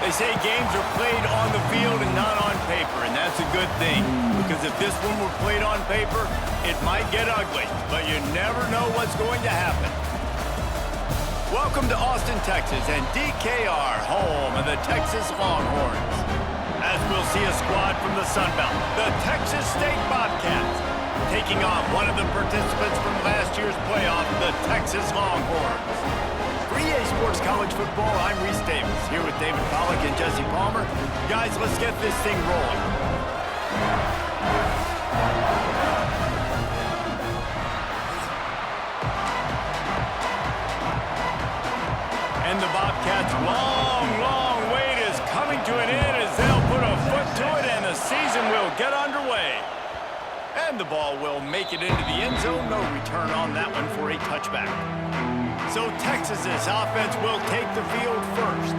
They say games are played on the field and not on paper, and that's a good thing. Because if this one were played on paper, it might get ugly, but you never know what's going to happen. Welcome to Austin, Texas, and DKR, home of the Texas Longhorns. As we'll see a squad from the Sun Belt, the Texas State Bobcats, taking on one of the participants from last year's playoff, the Texas Longhorns. For EA Sports College Football, I'm Reese Davis, here with David Pollack and Jesse Palmer. Guys, let's get this thing rolling. And the Bobcats' long wait is coming to an end as they'll put a foot to it and the season will get underway. And the ball will make it into the end zone. No return on that one for a touchback. So Texas's offense will take the field first.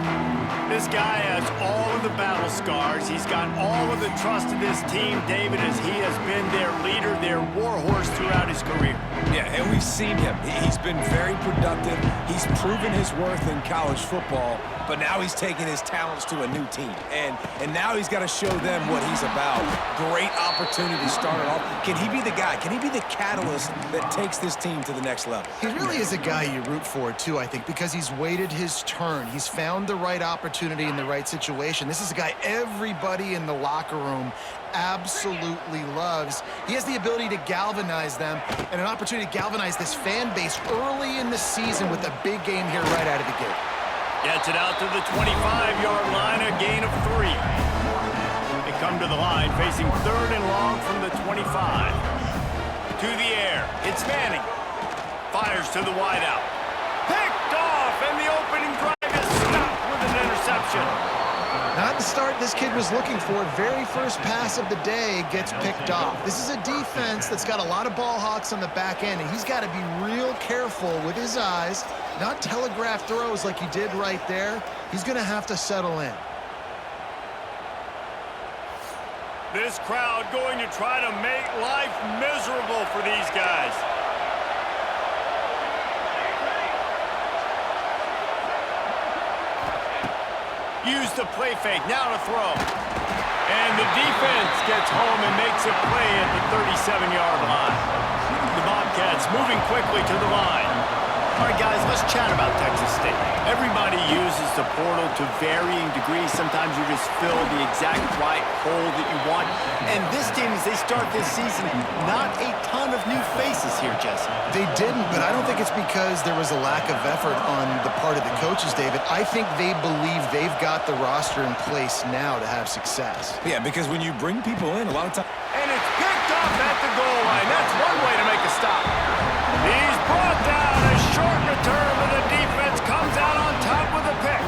This guy has all of the battle scars. He's got all of the trust of this team, David, as he has been their leader, their warhorse throughout his career. Yeah, and we've seen him. He's been very productive. He's proven his worth in college football, but now he's taking his talents to a new team. And now he's got to show them what he's about. Great opportunity to start it off. Can he be the guy? Can he be the catalyst that takes this team to the next level? He really is a guy you root for, too, I think, because he's waited his turn. He's found the right opportunity in the right situation. This is a guy everybody in the locker room absolutely loves. He has the ability to galvanize them and an opportunity to galvanize this fan base early in the season with a big game here right out of the gate. Gets it out to the 25-yard line, a gain of 3. They come to the line facing 3rd and long from the 25. To the air, it's Manning. Fires to the wideout. Picked off, and the opening drive is stopped with an interception. Not the start this kid was looking for. Very first pass of the day gets picked off. This is a defense that's got a lot of ball hawks on the back end, and he's got to be real careful with his eyes, not telegraph throws like he did right there. He's going to have to settle in. This crowd going to try to make life miserable for these guys. Use the play fake, now to throw. And the defense gets home and makes a play at the 37-yard line. The Bobcats moving quickly to the line. All right, guys, let's chat about Texas State. Everybody uses the portal to varying degrees. Sometimes you just fill the exact right hole that you want. And this team, as they start this season, not a ton of new faces here, Jesse. They didn't, but I don't think it's because there was a lack of effort on the part of the coaches, David. I think they believe they've got the roster in place now to have success. Yeah, because when you bring people in, a lot of times... And it's picked up at the goal line. That's one way to make a stop. He's brought down, a short return, but the defense comes out on top with a pick.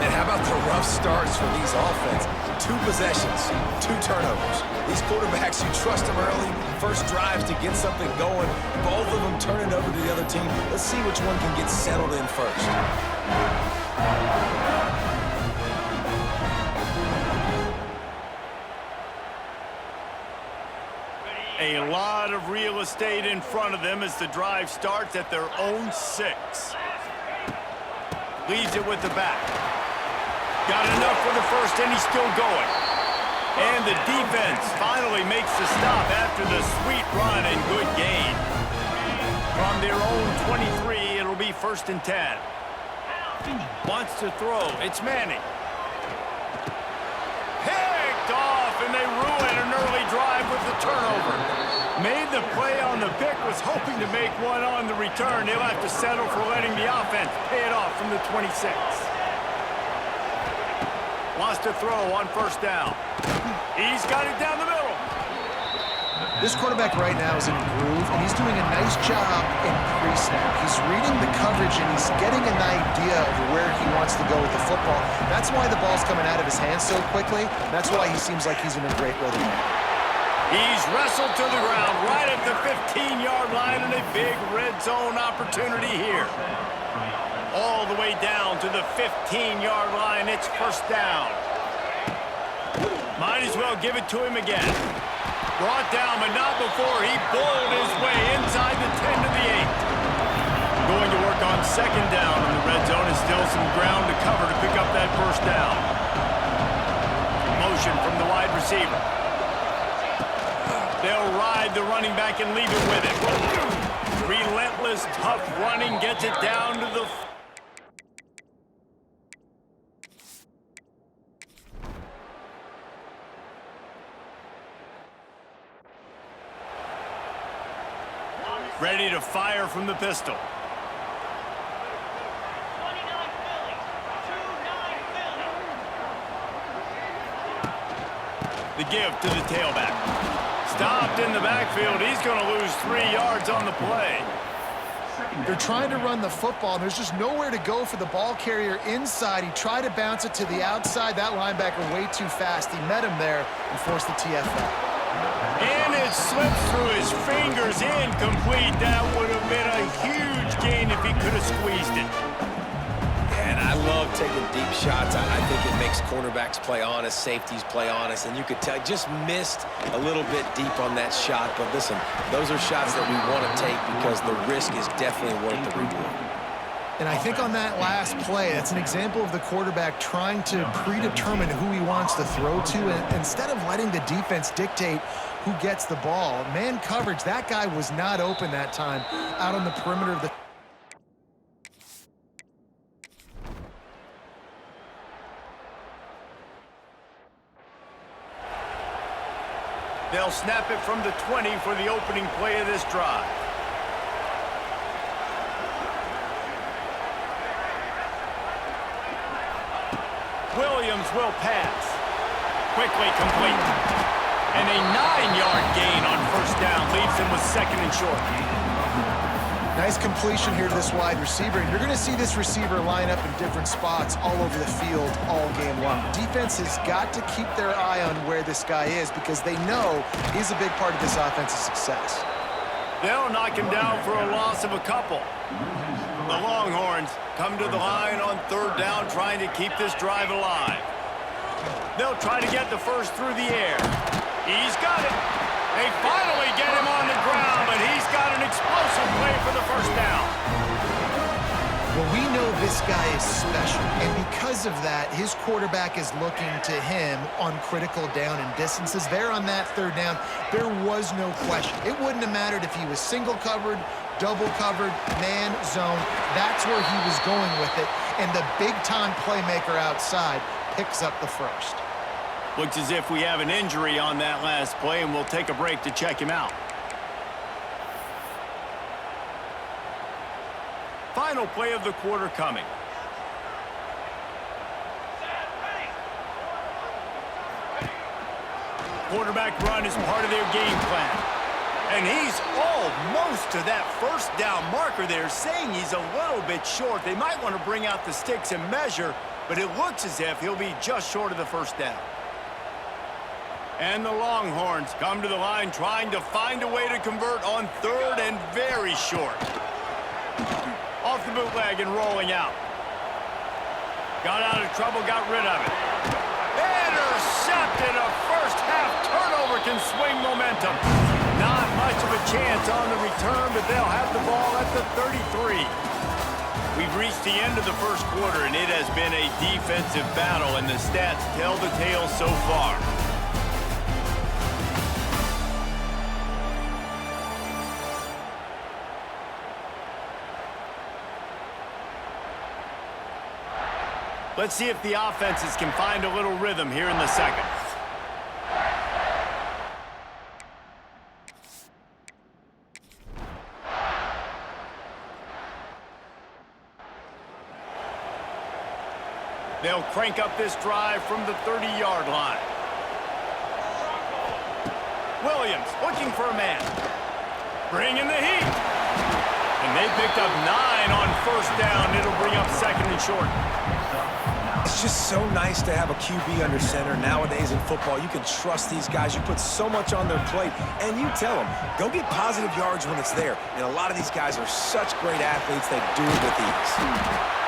And how about the rough starts for these offense? 2 possessions, 2 turnovers. These quarterbacks, you trust them early, first drives to get something going. Both of them turn it over to the other team. Let's see which one can get settled in first. A lot of real estate in front of them as the drive starts at their own 6. Leaves it with the back. Got enough for the first, and he's still going. And the defense finally makes the stop after the sweet run and good gain. From their own 23, it'll be 1st and 10. Wants to throw. It's Manning. Picked off, and they ruin an early drive with the turnover. Made the play on the pick, was hoping to make one on the return. They'll have to settle for letting the offense pay it off from the 26. Wants to throw on 1st down. He's got it down the middle. This quarterback right now is in a groove, and he's doing a nice job in pre-snap. He's reading the coverage, and he's getting an idea of where he wants to go with the football. That's why the ball's coming out of his hands so quickly. That's why he seems like he's in a great rhythm. He's wrestled to the ground right at the 15-yard line, and a big red zone opportunity here. All the way down to the 15-yard line. It's 1st down. Might as well give it to him again. Brought down, but not before he bowled his way inside the 10 to the 8. going to work on second down in the red zone, and still some ground to cover to pick up that first down. Motion from the wide receiver. They'll ride the running back and leave it with it. Relentless, tough running gets it down to the... Ready to fire from the pistol. The give to the tailback. Stopped in the backfield. He's going to lose 3 yards on the play. They're trying to run the football, and there's just nowhere to go for the ball carrier inside. He tried to bounce it to the outside. That linebacker way too fast. He met him there and forced the TFL. And it slips through his fingers, incomplete. That would have been a huge gain if he could have squeezed it. And I love taking deep shots. I think it makes cornerbacks play honest, safeties play honest, and you could tell just missed a little bit deep on that shot. But listen, those are shots that we want to take because the risk is definitely worth the reward. And I think on that last play, that's an example of the quarterback trying to predetermine who he wants to throw to, and instead of letting the defense dictate who gets the ball. Man coverage, that guy was not open that time out on the perimeter of the... They'll snap it from the 20 for the opening play of this drive. Williams will pass. Quickly complete. And a 9-yard gain on first down leaves him with second and short. Nice completion here to this wide receiver. And you're going to see this receiver line up in different spots all over the field all game long. Defense has got to keep their eye on where this guy is because they know he's a big part of this offense's success. They'll knock him down for a loss of a couple. The Longhorns come to the line on third down, trying to keep this drive alive. They'll try to get the first through the air. He's got it. They finally get him on the ground, but he's got an explosive play for the first down. Well, we know this guy is special, and because of that, his quarterback is looking to him on critical down and distances. There on that third down, there was no question. It wouldn't have mattered if he was single covered, double covered, man, zone. That's where he was going with it, and the big-time playmaker outside picks up the first. Looks as if we have an injury on that last play, and we'll take a break to check him out. Final play of the quarter coming. Quarterback run is part of their game plan. And he's almost to that first down marker there, saying he's a little bit short. They might want to bring out the sticks and measure, but it looks as if he'll be just short of the first down. And the Longhorns come to the line trying to find a way to convert on third and very short. Off the bootleg and rolling out. Got out of trouble, got rid of it. Intercepted. A first half turnover can swing momentum. Not much of a chance on the return, but they'll have the ball at the 33. We've reached the end of the first quarter, and it has been a defensive battle, and the stats tell the tale so far. Let's see if the offenses can find a little rhythm here in the second. They'll crank up this drive from the 30-yard line. Williams looking for a man. Bringing the heat. And they picked up 9 on first down. It'll bring up second and short. It's just so nice to have a QB under center. Nowadays in football, you can trust these guys. You put so much on their plate, and you tell them, go get positive yards when it's there. And a lot of these guys are such great athletes, they do it with ease.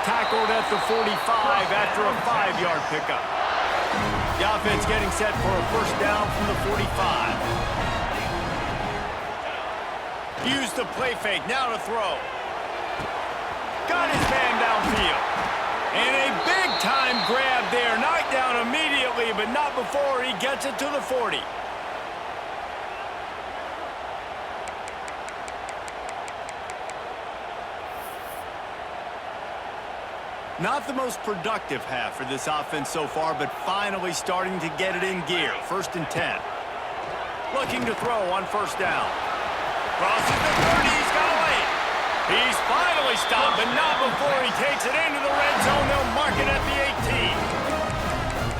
Tackled at the 45 after a 5-yard pickup. The offense getting set for a first down from the 45. Use the play fake, now to throw. Got his man downfield. And a big-time grab there. Knocked down immediately, but not before he gets it to the 40. Not the most productive half for this offense so far, but finally starting to get it in gear. 1st and 10. Looking to throw on 1st down. Crosses the 30. He's got away. He's finally stopped, but not before he takes it into the red zone. They'll mark it at the 18.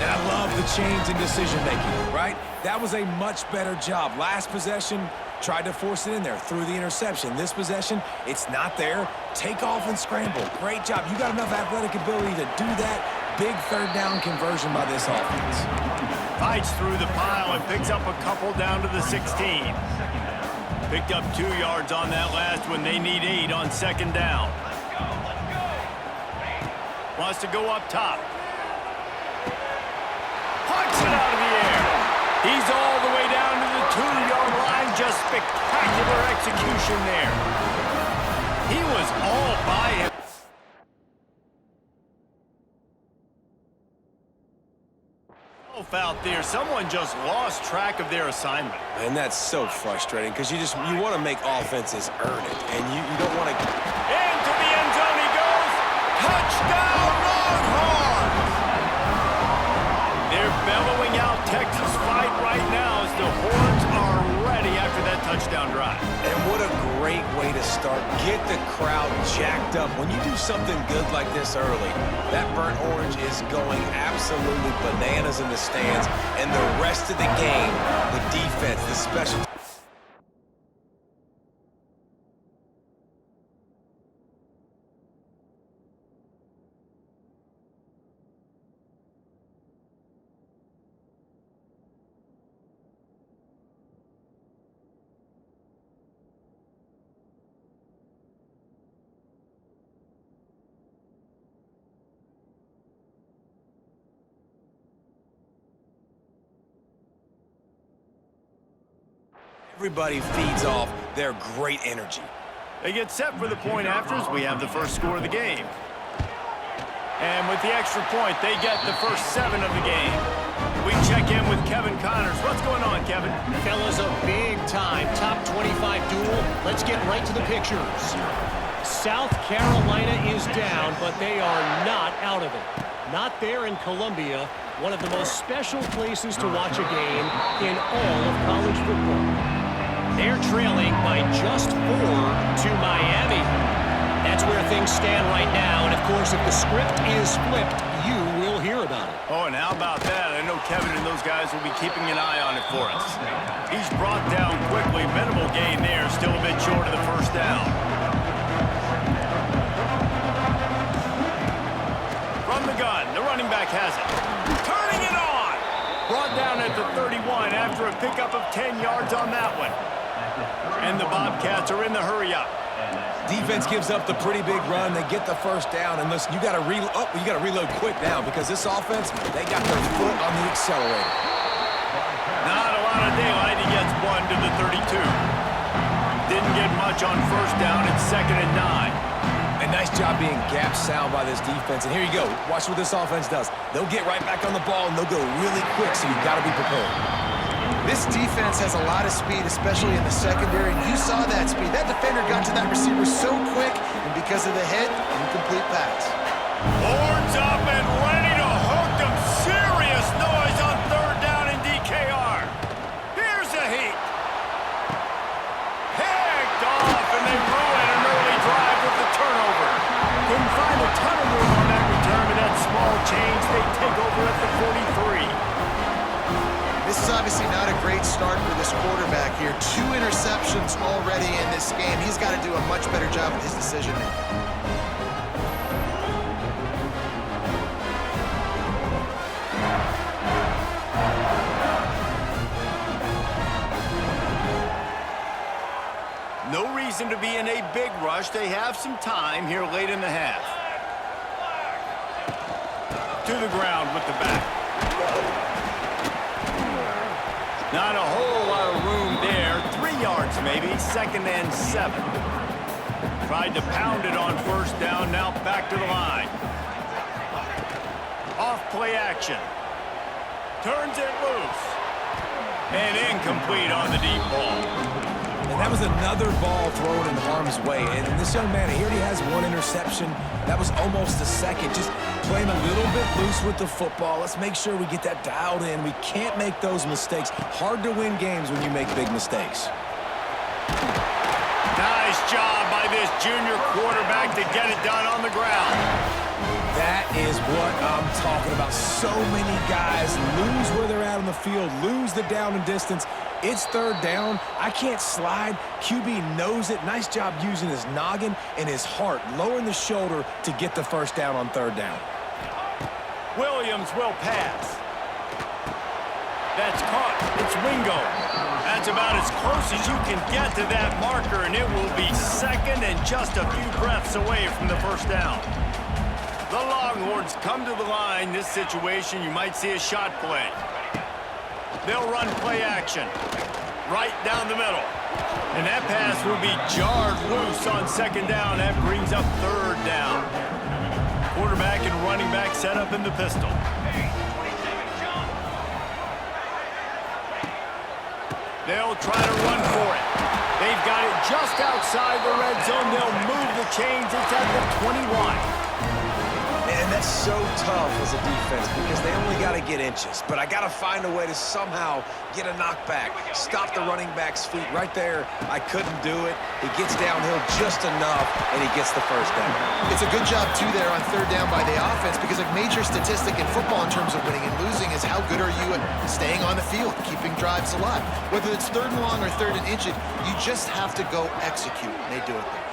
And I love the change in decision-making, right? That was a much better job. Last possession, tried to force it in there, threw the interception. This possession, it's not there. Take off and scramble. Great job. You got enough athletic ability to do that. Big 3rd down conversion by this offense. Fights through the pile and picks up a couple down to the 16. Picked up 2 yards on that last one. They need 8 on 2nd down. Wants to go up top. Pucks it out of the air. He's all the way down to the 2-yard line. Just spectacular execution there. He was all by him. Out there, someone just lost track of their assignment. And that's so frustrating because you want to make offenses earn it, and you don't want to. Into the end zone he goes. Touchdown, Longhorns! They're bellowing out Texas fight right now as the Horns are ready after that touchdown drive. And what a great way to start. Get the crowd jacked up. When you do something good like this early, that burnt orange is going absolutely bananas in the stands. And the rest of the game, the defense, the special. Everybody feeds off their great energy. They get set for the point afters. We have the first score of the game. And with the extra point, they get the first 7 of the game. We check in with Kevin Connors. What's going on, Kevin? Fellas, a big-time top 25 duel. Let's get right to the pictures. South Carolina is down, but they are not out of it. Not there in Columbia, one of the most special places to watch a game in all of college football. They're trailing by just 4 to Miami. That's where things stand right now. And, of course, if the script is flipped, you will hear about it. Oh, and how about that? I know Kevin and those guys will be keeping an eye on it for us. He's brought down quickly. Minimal gain there. Still a bit short of the 1st down. From the gun, the running back has it. Turning it on! Brought down at the 31 after a pickup of 10 yards on that one. And the Bobcats are in the hurry-up. Defense gives up the pretty big run. They get the 1st down, and listen, you got to reload quick now because this offense, they got their foot on the accelerator. Not a lot of daylight. He gets 1 to the 32. Didn't get much on 1st down. It's 2nd and 9. A nice job being gap sound by this defense. And here you go. Watch what this offense does. They'll get right back on the ball, and they'll go really quick, so you've got to be prepared. This defense has a lot of speed, especially in the secondary. You saw that speed. That defender got to that receiver so quick, and because of the hit, incomplete pass. Horns up and ready to hook them. Serious noise on 3rd down in DKR. Here's a heat. Picked off, and they ruin an early drive with the turnover. Couldn't find a ton of room on that return, but that small change, they take over at the 43. This is obviously not a great start for this quarterback here. 2 interceptions already in this game. He's got to do a much better job with his decision-making. No reason to be in a big rush. They have some time here late in the half. To the ground with the back. Not a whole lot of room there. 3 yards maybe. 2nd and 7. Tried to pound it on first down, now back to the line. Off play action. Turns it loose. And incomplete on the deep ball. And that was another ball thrown in harm's way. And this young man, he already has one interception. That was almost a second. Just playing a little bit loose with the football. Let's make sure we get that dialed in. We can't make those mistakes. Hard to win games when you make big mistakes. Nice job by this junior quarterback to get it done on the ground. That is what I'm talking about. So many guys lose where they're at on the field, lose the down and distance. It's third down. I can't slide. QB knows it. Nice job using his noggin and his heart, lowering the shoulder to get the first down on third down. Williams will pass. That's caught. It's Wingo. That's about as close as you can get to that marker, and it will be second and just a few breaths away from the first down. The Longhorns come to the line. This situation, you might see a shot play. They'll run play action right down the middle. And that pass will be jarred loose on second down. That brings up third down. Quarterback and running back set up in the pistol. They'll try to run for it. They've got it just outside the red zone. They'll move the chains. It's at the 21. And that's so tough as a defense because they only got to get inches. But I got to find a way to somehow get a knockback, stop the running back's feet right there. I couldn't do it. He gets downhill just enough, and he gets the first down. It's a good job, too, there on third down by the offense because a major statistic in football in terms of winning and losing is how good are you at staying on the field, keeping drives alive. Whether it's third and long or third and inches, you just have to go execute, and they do it there.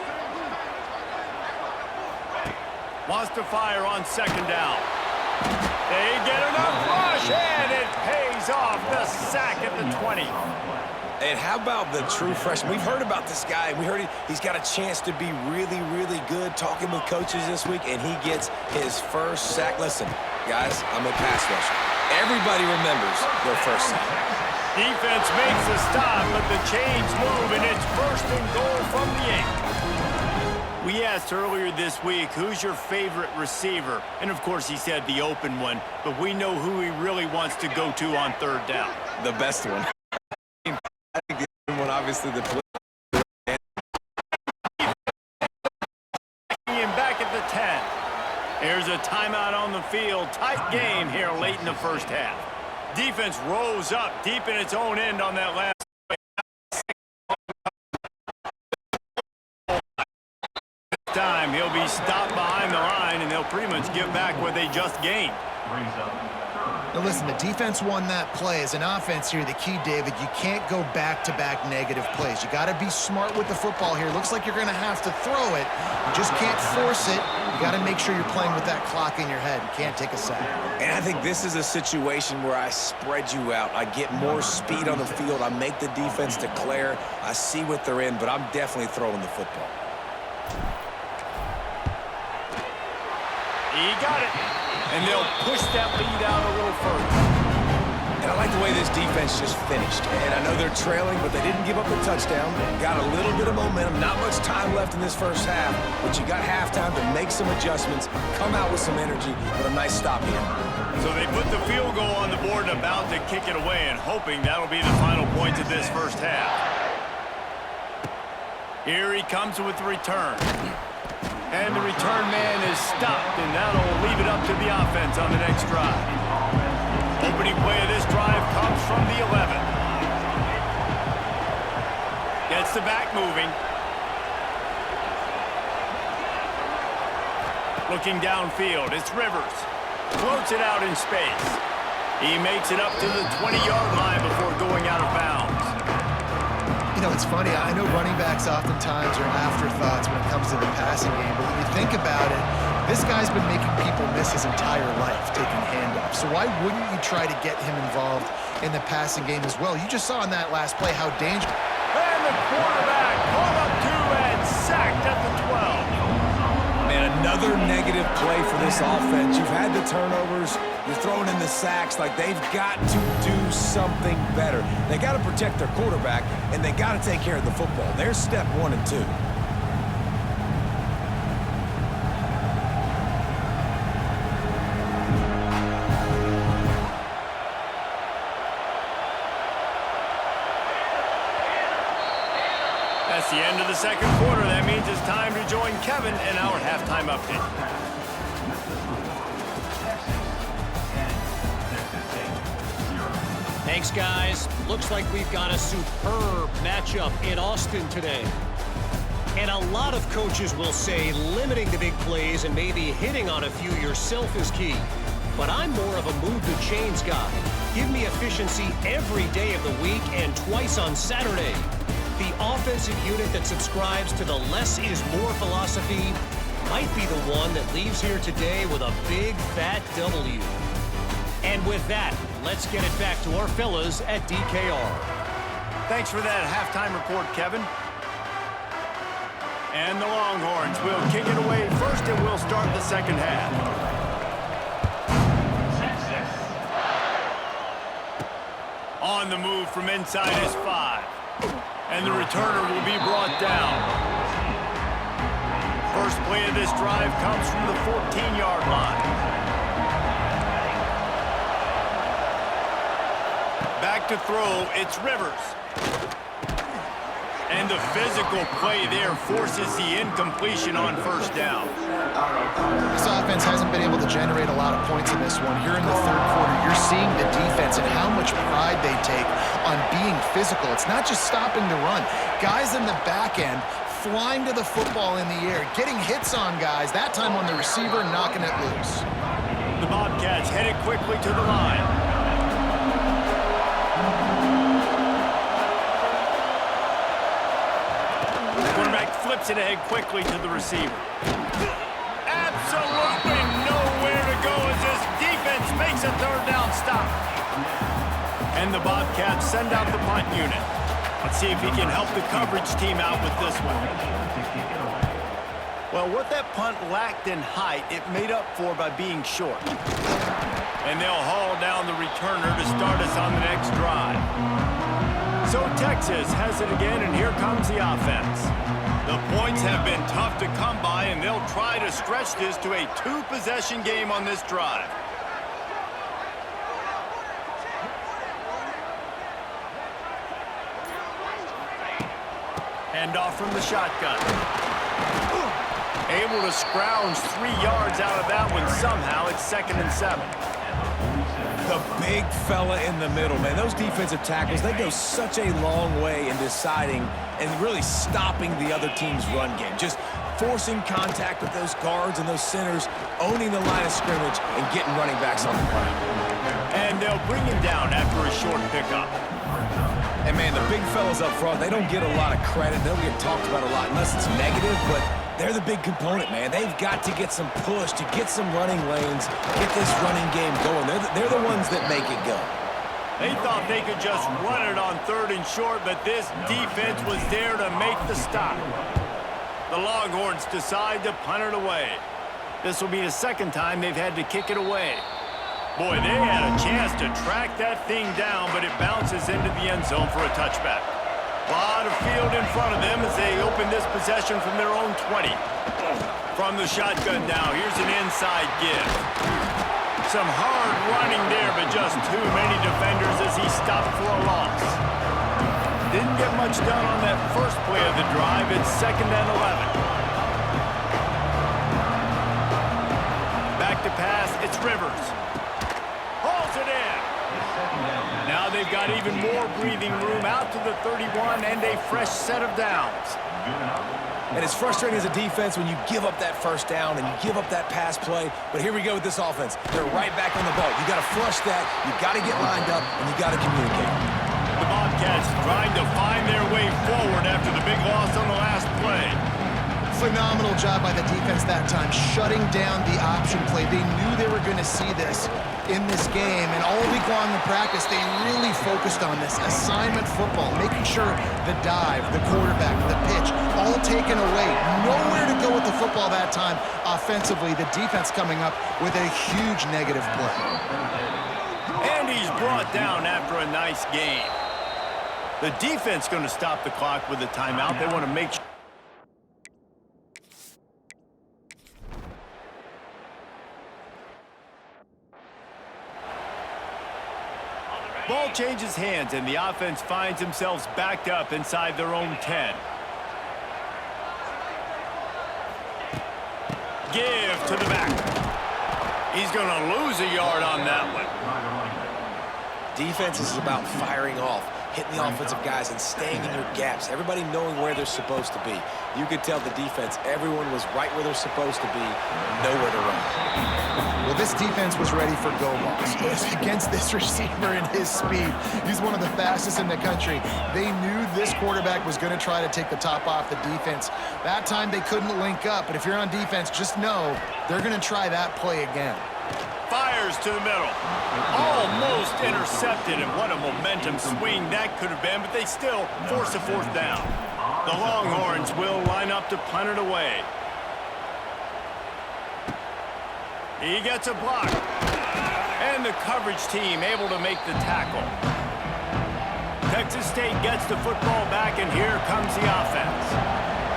Wants to fire on second down. They get enough rush, and it pays off. The sack at the 20. And how about the true freshman? We've heard about this guy. We heard he's got a chance to be really, really good talking with coaches this week, and he gets his first sack. Listen, guys, I'm a pass rusher. Everybody remembers their first sack. Defense makes a stop, but the chains move, and it's first and goal from the 8. We asked earlier this week, who's your favorite receiver? And, of course, he said the open one, but we know who he really wants to go to on third down. The best one. I think the other one, obviously, the play. Back at the 10. There's a timeout on the field. Tight game here late in the first half. Defense rose up deep in its own end on that last play. This time he'll be stopped behind the line, and they'll pretty much give back what they just gained. Now listen, the defense won that play. As an offense here, the key, David, you can't go back-to-back negative plays. You got to be smart with the football here. Looks like you're going to have to throw it. You just can't force it. You got to make sure you're playing with that clock in your head. You can't take a sack. And I think this is a situation where I spread you out. I get more speed on the field. I make the defense declare. I see what they're in, but I'm definitely throwing the football. He got it. And they'll push that lead out a little further. And I like the way this defense just finished. And I know they're trailing, but they didn't give up the touchdown. Got a little bit of momentum. Not much time left in this first half, but you got halftime to make some adjustments, come out with some energy, but a nice stop here. So they put the field goal on the board and about to kick it away, and hoping that'll be the final points of this first half. Here he comes with the return. And the return man is stopped, and that'll leave it up to the offense on the next drive. Opening play of this drive comes from the 11. Gets the back moving. Looking downfield, it's Rivers. Floats it out in space. He makes it up to the 20-yard line before going out of bounds. You know, it's funny. I know running backs oftentimes are afterthoughts when it comes to the passing game, but when you think about it, this guy's been making people miss his entire life taking handoffs. So why wouldn't you try to get him involved in the passing game as well? You just saw in that last play how dangerous. And the quarterback pulled up two and sacked at the 12. Man, another negative play for this offense. You've had the turnovers. You're throwing in the sacks. Like, they've got to do something better. They got to protect their quarterback, and they got to take care of the football. There's step 1 and 2. That's the end of the second quarter. That means it's time to join Kevin in our halftime update. Thanks, guys. Looks like we've got a superb matchup in Austin today. And a lot of coaches will say limiting the big plays and maybe hitting on a few yourself is key. But I'm more of a move the chains guy. Give me efficiency every day of the week and twice on Saturday. The offensive unit that subscribes to the less is more philosophy might be the one that leaves here today with a big fat W. And with that, let's get it back to our fellas at DKR. Thanks for that halftime report, Kevin. And the Longhorns will kick it away first, and we'll start the second half. On the move from inside his 5. And the returner will be brought down. First play of this drive comes from the 14-yard line. Back to throw, it's Rivers. And the physical play there forces the incompletion on first down. This offense hasn't been able to generate a lot of points in this one. Here in the third quarter, you're seeing the defense and how much pride they take on being physical. It's not just stopping the run. Guys in the back end flying to the football in the air, getting hits on guys, that time on the receiver, knocking it loose. The Bobcats headed quickly to the line. Flips it ahead quickly to the receiver. Absolutely nowhere to go as this defense makes a third down stop. And the Bobcats send out the punt unit. Let's see if he can help the coverage team out with this one. Well, what that punt lacked in height, it made up for by being short. And they'll haul down the returner to start us on the next drive. So Texas has it again, and here comes the offense. The points have been tough to come by, and they'll try to stretch this to a 2-possession game on this drive. Hand off from the shotgun. Able to scrounge 3 yards out of that one somehow. It's 2nd and 7. The big fella in the middle, man. Those defensive tackles, they go such a long way in deciding and really stopping the other team's run game. Just forcing contact with those guards and those centers, owning the line of scrimmage, and getting running backs on the ground. And they'll bring him down after a short pickup. And, man, the big fellas up front, they don't get a lot of credit. They don't get talked about a lot unless it's negative, but they're the big component, man. They've got to get some push, to get some running lanes, get this running game going. They're the ones that make it go. They thought they could just run it on 3rd and short, but this defense was there to make the stop. The Longhorns decide to punt it away. This will be the second time they've had to kick it away. Boy, they had a chance to track that thing down, but it bounces into the end zone for a touchback. A lot of field in front of them as they open this possession from their own 20. From the shotgun now, here's an inside give. Some hard running there, but just too many defenders as he stopped for a loss. Didn't get much done on that first play of the drive. It's 2nd and 11. Back to pass, it's Rivers. Hauls it in. Now they've got even more breathing room out to the 31 and a fresh set of downs. And it's frustrating as a defense when you give up that first down and you give up that pass play. But here we go with this offense. They're right back on the ball. You got to flush that. You got to get lined up, and you got to communicate. The Bobcats trying to find their way forward after the big loss on the last play. Phenomenal job by the defense that time, shutting down the option play. They knew they were going to see this in this game, and all week long in practice, they really focused on this assignment football, making sure the dive, the quarterback, the pitch, all taken away. Nowhere to go with the football that time offensively. The defense coming up with a huge negative play. And he's brought down after a nice game. The defense going to stop the clock with a timeout. They want to make sure. Ball changes hands, and the offense finds themselves backed up inside their own 10. Give to the back. He's going to lose a yard on that one. Defense is about firing off, hitting the offensive guys and staying in your gaps, everybody knowing where they're supposed to be. You could tell the defense, everyone was right where they're supposed to be, nowhere to run. Well, this defense was ready for go balls against this receiver and his speed. He's one of the fastest in the country. They knew this quarterback was going to try to take the top off the defense. That time they couldn't link up, but if you're on defense, just know they're going to try that play again. Fires to the middle. Almost intercepted, and what a momentum swing that could have been, but they still force a fourth down. The Longhorns will line up to punt it away. He gets a block. And the coverage team able to make the tackle. Texas State gets the football back, and here comes the offense.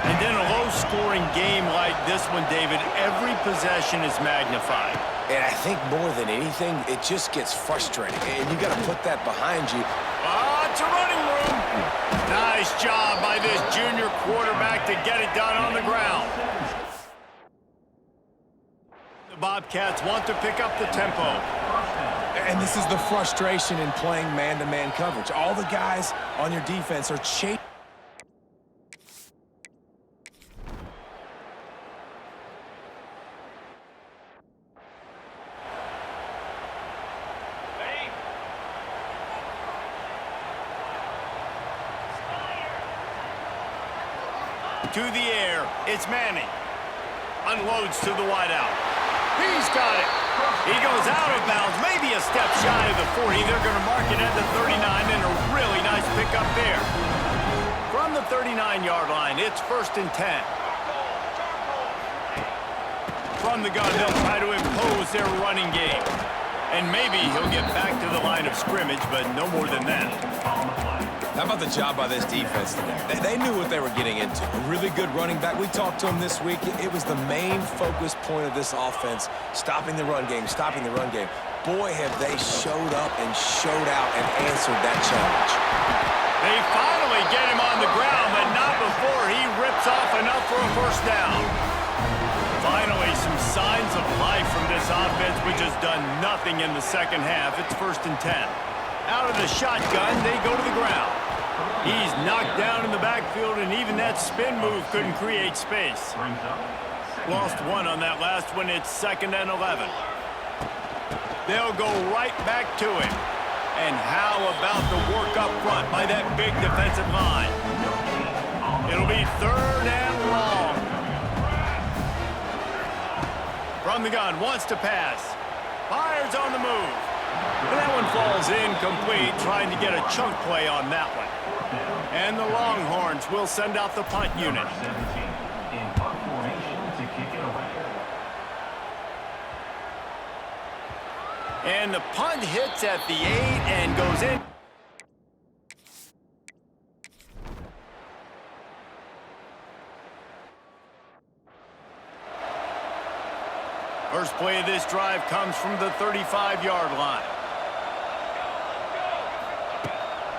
And then a low-scoring game like this one, David, every possession is magnified. And I think more than anything, it just gets frustrating. And you got to put that behind you. It's a running room. Nice job by this junior quarterback to get it done on the ground. The Bobcats want to pick up the tempo. And this is the frustration in playing man-to-man coverage. All the guys on your defense are chasing. To the air, it's Manning. Unloads to the wideout. He's got it. He goes out of bounds, maybe a step shy of the 40. They're going to mark it at the 39, and a really nice pickup there. From the 39-yard line, it's 1st and 10. From the gun, they'll try to impose their running game. And maybe he'll get back to the line of scrimmage, but no more than that. How about the job by this defense today? They knew what they were getting into. A really good running back. We talked to him this week. It was the main focus point of this offense, stopping the run game, stopping the run game. Boy, have they showed up and showed out and answered that challenge. They finally get him on the ground, but not before he rips off enough for a first down. Finally, some signs of life from this offense, which has done nothing in the second half. It's 1st and 10. Out of the shotgun, they go to the ground. He's knocked down in the backfield, and even that spin move couldn't create space. Lost one on that last one. It's 2nd and 11. They'll go right back to him. And how about the work up front by that big defensive line? It'll be 3rd and long. From the gun, wants to pass. Fires on the move. And that one falls incomplete, trying to get a chunk play on that one. And the Longhorns will send out the punt unit. And the punt hits at the 8 and goes in. First play of this drive comes from the 35-yard line.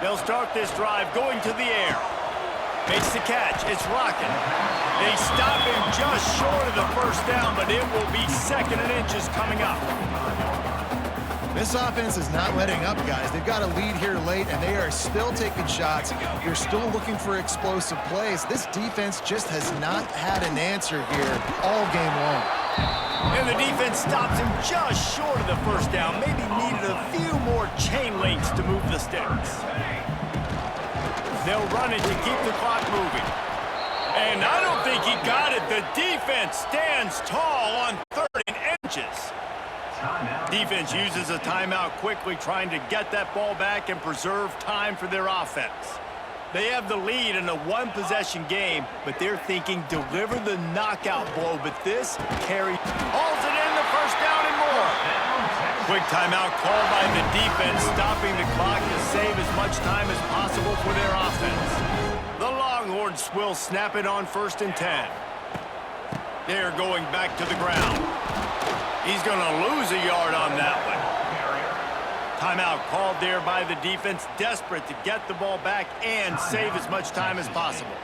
They'll start this drive going to the air. Makes the catch. It's rocking. They stop him just short of the first down, but it will be 2nd and inches coming up. This offense is not letting up, guys. They've got a lead here late, and they are still taking shots. They're still looking for explosive plays. This defense just has not had an answer here all game long. And the defense stops him just short of the first down. Maybe needed a few more chain links to move the sticks. They'll run it to keep the clock moving. And I don't think he got it. The defense stands tall on 30 inches. Defense uses a timeout quickly, trying to get that ball back and preserve time for their offense. They have the lead in a one-possession game, but they're thinking deliver the knockout blow. But this carry hauls it in, the first down and more. Quick timeout called by the defense, stopping the clock to save as much time as possible for their offense. The Longhorns will snap it on 1st and 10. They're going back to the ground. He's going to lose a yard on that one. Timeout called there by the defense, desperate to get the ball back and save as much time as possible.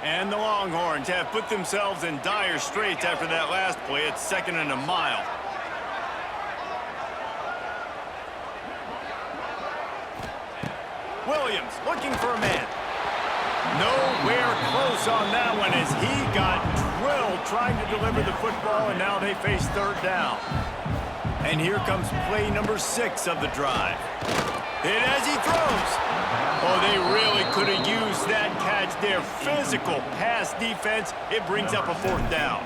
And the Longhorns have put themselves in dire straits after that last play. It's 2nd and a mile. Williams looking for a man. Nowhere close on that one as he got drilled trying to deliver the football, and now they face 3rd down. And here comes play number 6 of the drive. Hit as he throws. Oh, they really could have used that catch there. Physical pass defense. It brings up a 4th down.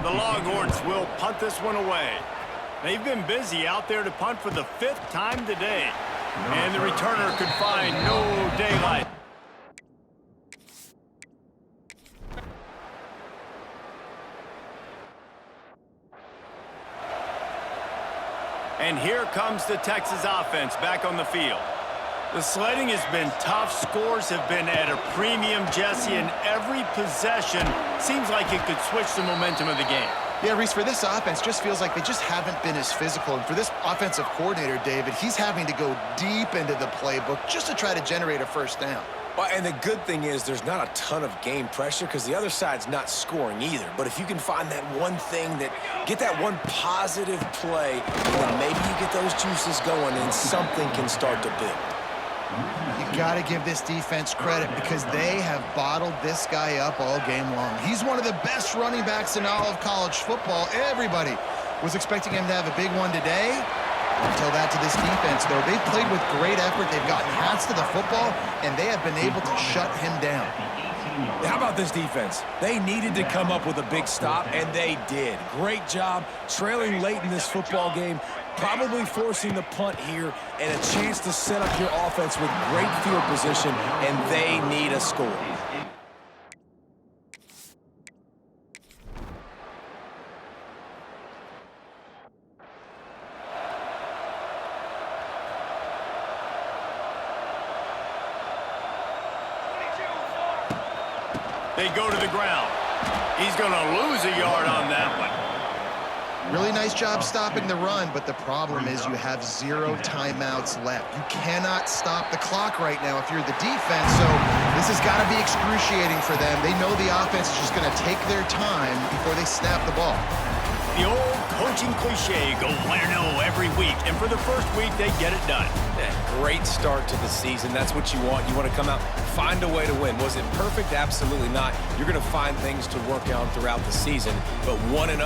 The Longhorns will punt this one away. They've been busy out there to punt for the 5th time today. And the returner could find no daylight. And here comes the Texas offense back on the field. The sledding has been tough. Scores have been at a premium, Jesse, and every possession seems like it could switch the momentum of the game. Yeah, Reese, for this offense, just feels like they just haven't been as physical. And for this offensive coordinator, David, he's having to go deep into the playbook just to try to generate a 1st down. Well, and the good thing is there's not a ton of game pressure because the other side's not scoring either. But if you can find that one thing get that one positive play, then maybe you get those juices going and something can start to build. You got to give this defense credit because they have bottled this guy up all game long. He's one of the best running backs in all of college football. Everybody was expecting him to have a big one today. Until that to this defense, though. They've played with great effort. They've gotten hands to the football, and they have been able to shut him down. How about this defense? They needed to come up with a big stop, and they did. Great job trailing late in this football game, probably forcing the punt here, and a chance to set up your offense with great field position, and they need a score. They go to the ground. He's going to lose a yard on that one. Really nice job stopping the run, but the problem is you have 0 timeouts left. You cannot stop the clock right now if you're the defense, so this has got to be excruciating for them. They know the offense is just going to take their time before they snap the ball. The old coaching cliche, go 1-0 every week, and for the first week, they get it done. Yeah, great start to the season. That's what you want. You want to come out, find a way to win. Was it perfect? Absolutely not. You're going to find things to work on throughout the season, but 1-0,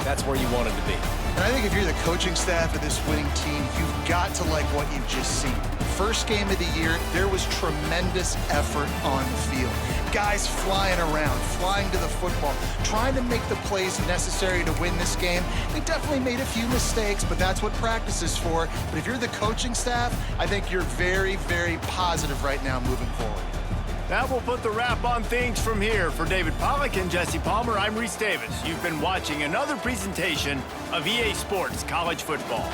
that's where you want it to be. And I think if you're the coaching staff of this winning team, you've got to like what you've just seen. First game of the year, there was tremendous effort on the field. Guys flying around, flying to the football, trying to make the plays necessary to win this game. They definitely made a few mistakes, but that's what practice is for. But if you're the coaching staff, I think you're very, very positive right now moving forward. That will put the wrap on things from here. For David Pollack and Jesse Palmer, I'm Reese Davis. You've been watching another presentation of EA Sports College Football.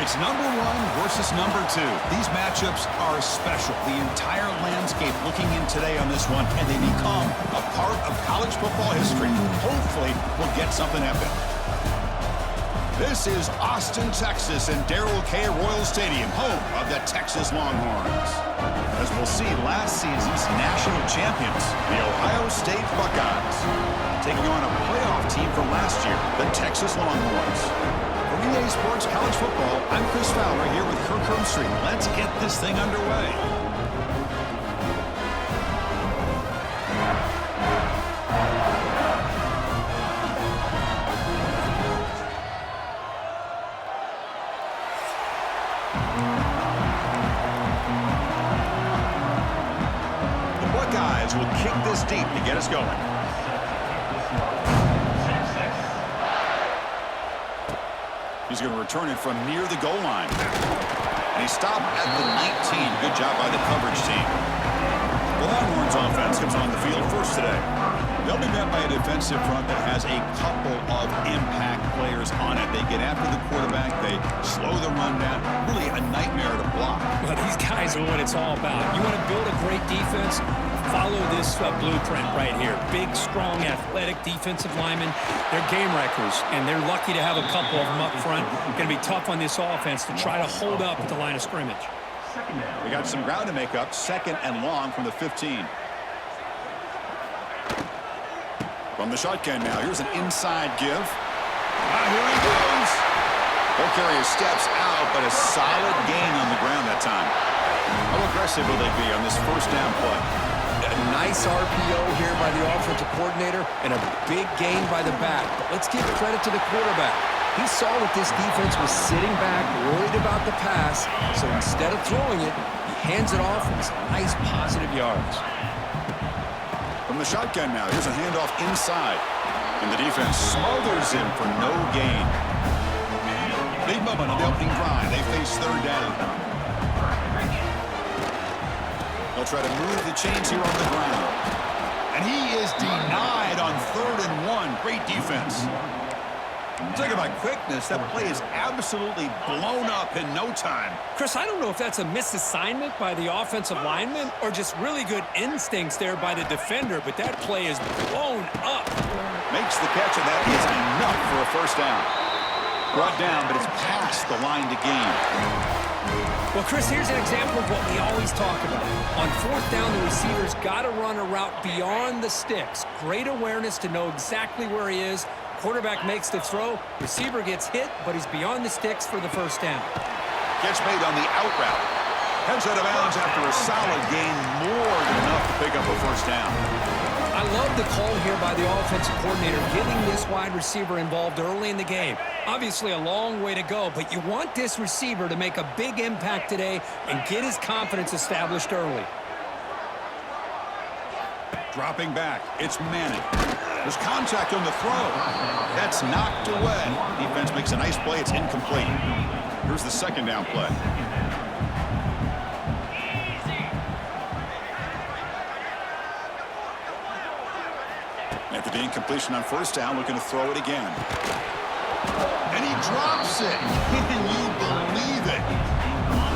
It's number one versus number two. These matchups are special. The entire landscape looking in today on this one, and they become a part of college football history. Hopefully, we'll get something epic. This is Austin, Texas, and Darrell K. Royal Stadium, home of the Texas Longhorns. as we'll see last season's national champions, the Ohio State Buckeyes, taking on a playoff team from last year, the Texas Longhorns. For EA Sports College Football, I'm Chris Fowler here with Kirk Herbstreit. Let's get this thing underway. Will kick this deep to get us going. He's going to return it from near the goal line. And he stopped at the 19. Good job by the coverage team. The Longhorns offense comes on the field first today. They'll be met by a defensive front that has a couple of impact players on it. They get after the quarterback. They slow the run down. Really a nightmare to block. Well, these guys are what it's all about. You want to build a great defense? Follow this blueprint right here. Big, strong, athletic defensive linemen. They're game wreckers, and they're lucky to have a couple of them up front. Going to be tough on this offense to try to hold up at the line of scrimmage. We got some ground to make up. 2nd and long from the 15. From the shotgun now. Here's an inside give. Here he goes. Ball carrier steps out, but a solid gain on the ground that time. How aggressive will they be on this first down play? A nice RPO here by the offensive coordinator and a big gain by the back. But let's give credit to the quarterback. He saw that this defense was sitting back, worried about the pass, so instead of throwing it, he hands it off with some nice positive yards. From the shotgun now, here's a handoff inside. And the defense smothers him for no gain. Big moment on the opening drive. They face 3rd down. They'll try to move the chains here on the ground. And he is denied on 3rd and 1. Great defense. Talk about quickness. That play is absolutely blown up in no time. Chris, I don't know if that's a misassignment by the offensive lineman or just really good instincts there by the defender, but that play is blown up. Makes the catch, and that is enough for a first down. Brought down, but it's past the line to gain. Well, Chris, here's an example of what we always talk about. On 4th down, the receiver's got to run a route beyond the sticks. Great awareness to know exactly where he is. Quarterback makes the throw. Receiver gets hit, but he's beyond the sticks for the first down. Catch made on the out route. Heads out of bounds after a solid gain, more than enough to pick up a first down. I love the call here by the offensive coordinator, getting this wide receiver involved early in the game. Obviously a long way to go, but you want this receiver to make a big impact today and get his confidence established early. Dropping back, it's Manning. There's contact on the throw. That's knocked away. Defense makes a nice play. It's incomplete. Here's the 2nd down play. After the incompletion on 1st down, looking to throw it again. And he drops it. Can you believe it?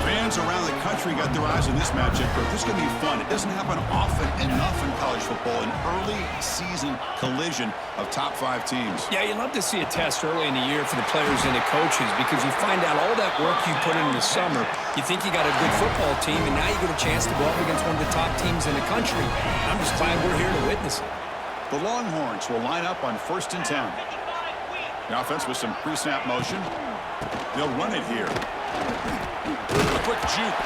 Fans around the country got their eyes on this matchup, but this is going to be fun. It doesn't happen often enough in college football, an early season collision of top 5 teams. Yeah, you love to see a test early in the year for the players and the coaches because you find out all that work you put in the summer. You think you got a good football team, and now you get a chance to go up against one of the top teams in the country. I'm just glad we're here to witness it. The Longhorns will line up on 1st and 10. The offense with some pre-snap motion. They'll run it here. A quick juke.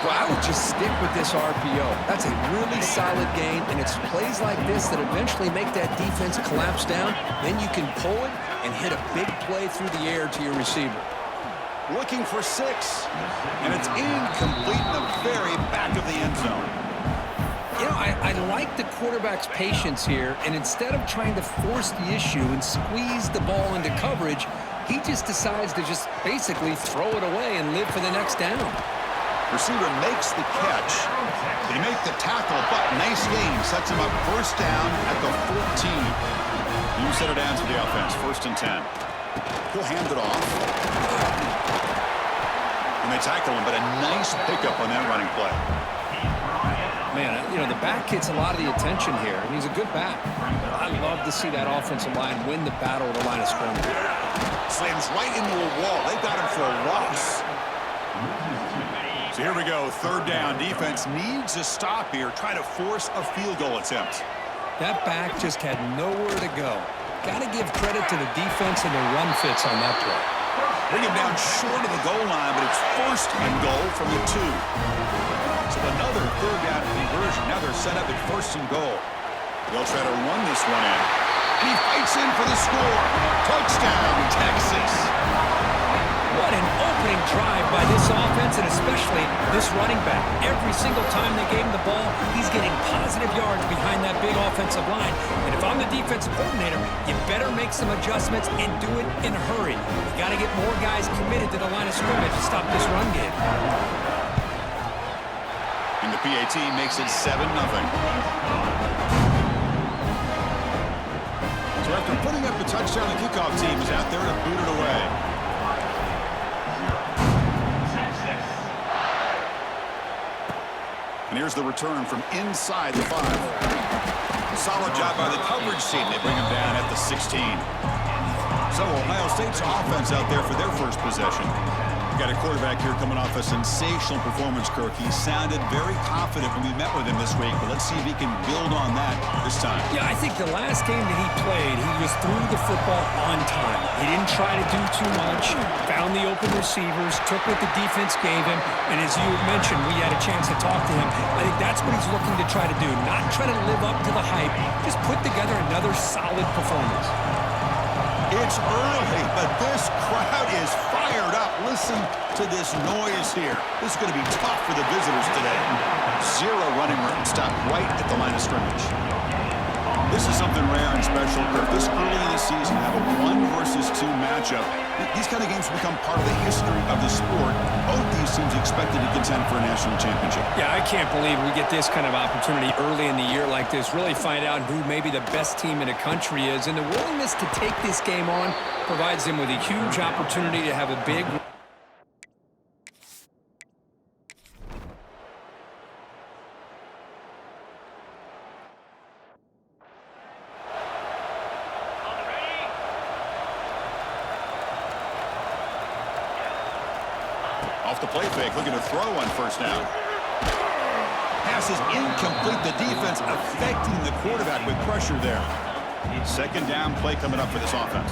Well, I would just stick with this RPO. That's a really solid gain, and it's plays like this that eventually make that defense collapse down. Then you can pull it and hit a big play through the air to your receiver. Looking for 6. And it's incomplete in the very back of the end zone. You know, I like the quarterback's patience here, and instead of trying to force the issue and squeeze the ball into coverage, he just decides to just basically throw it away and live for the next down. Receiver makes the catch. They make the tackle, but nice game. Sets him up 1st down at the 14. New set of downs for the offense, 1st and 10. He'll hand it off. And they tackle him, but a nice pickup on that running play. Man, you know, the back gets a lot of the attention here, and he's a good back. I love to see that offensive line win the battle at the line of scrimmage. Slams right into a wall. They got him for a loss. So here we go, third down. Defense needs a stop here, try to force a field goal attempt. That back just had nowhere to go. Got to give credit to the defense and the run fits on that play. Bring him down short of the goal line, but it's first and goal from the 2. So another third down conversion. Now they're set up at first and goal. They'll try to run this one in. And he fights in for the score. Touchdown, Texas. What an opening drive by this offense, and especially this running back. Every single time they gave him the ball, he's getting positive yards behind that big offensive line. And if I'm the defensive coordinator, you better make some adjustments and do it in a hurry. You got to get more guys committed to the line of scrimmage to stop this run game. And the PAT makes it 7-0. So after putting up the touchdown, the kickoff team is out there to boot it away. And here's the return from inside the 5. Solid job by the coverage team. They bring him down at the 16. So Ohio State's offense out there for their first possession. Got a quarterback here coming off a sensational performance, Kirk. He sounded very confident when we met with him this week, but let's see if he can build on that this time. Yeah, I think the last game that he played, he just threw the football on time. He didn't try to do too much, found the open receivers, took what the defense gave him, and as you mentioned, we had a chance to talk to him. I think that's what he's looking to try to do, not try to live up to the hype, just put together another solid performance. It's early, but this crowd is fired up. Listen to this noise here. This is going to be tough for the visitors today. 0 running room. Stop right at the line of scrimmage. This is something rare and special, Kirk. This early in the season, have a 1-versus-2 matchup. These kind of games become part of the history of the sport. Both these teams expected to contend for a national championship. Yeah, I can't believe we get this kind of opportunity early in the year like this. Really find out who maybe the best team in the country is. And the willingness to take this game on provides them with a huge opportunity to have a big... Off the play fake, looking to throw on first down. Pass is incomplete. The defense affecting the quarterback with pressure there. Second down play coming up for this offense.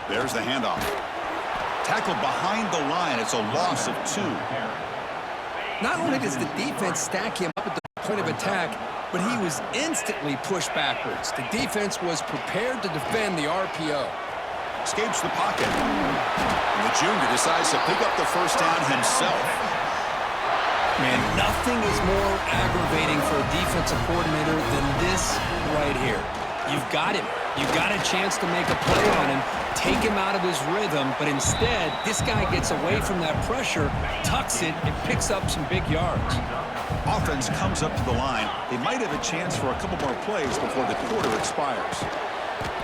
There's the handoff. Tackled behind the line. It's a loss of 2. Not only does the defense stack him up at the point of attack, but he was instantly pushed backwards. The defense was prepared to defend the RPO. Escapes the pocket. And the junior decides to pick up the first down himself. Man, nothing is more aggravating for a defensive coordinator than this right here. You've got him. You've got a chance to make a play on him, take him out of his rhythm, but instead, this guy gets away from that pressure, tucks it, and picks up some big yards. Offense comes up to the line. They might have a chance for a couple more plays before the quarter expires.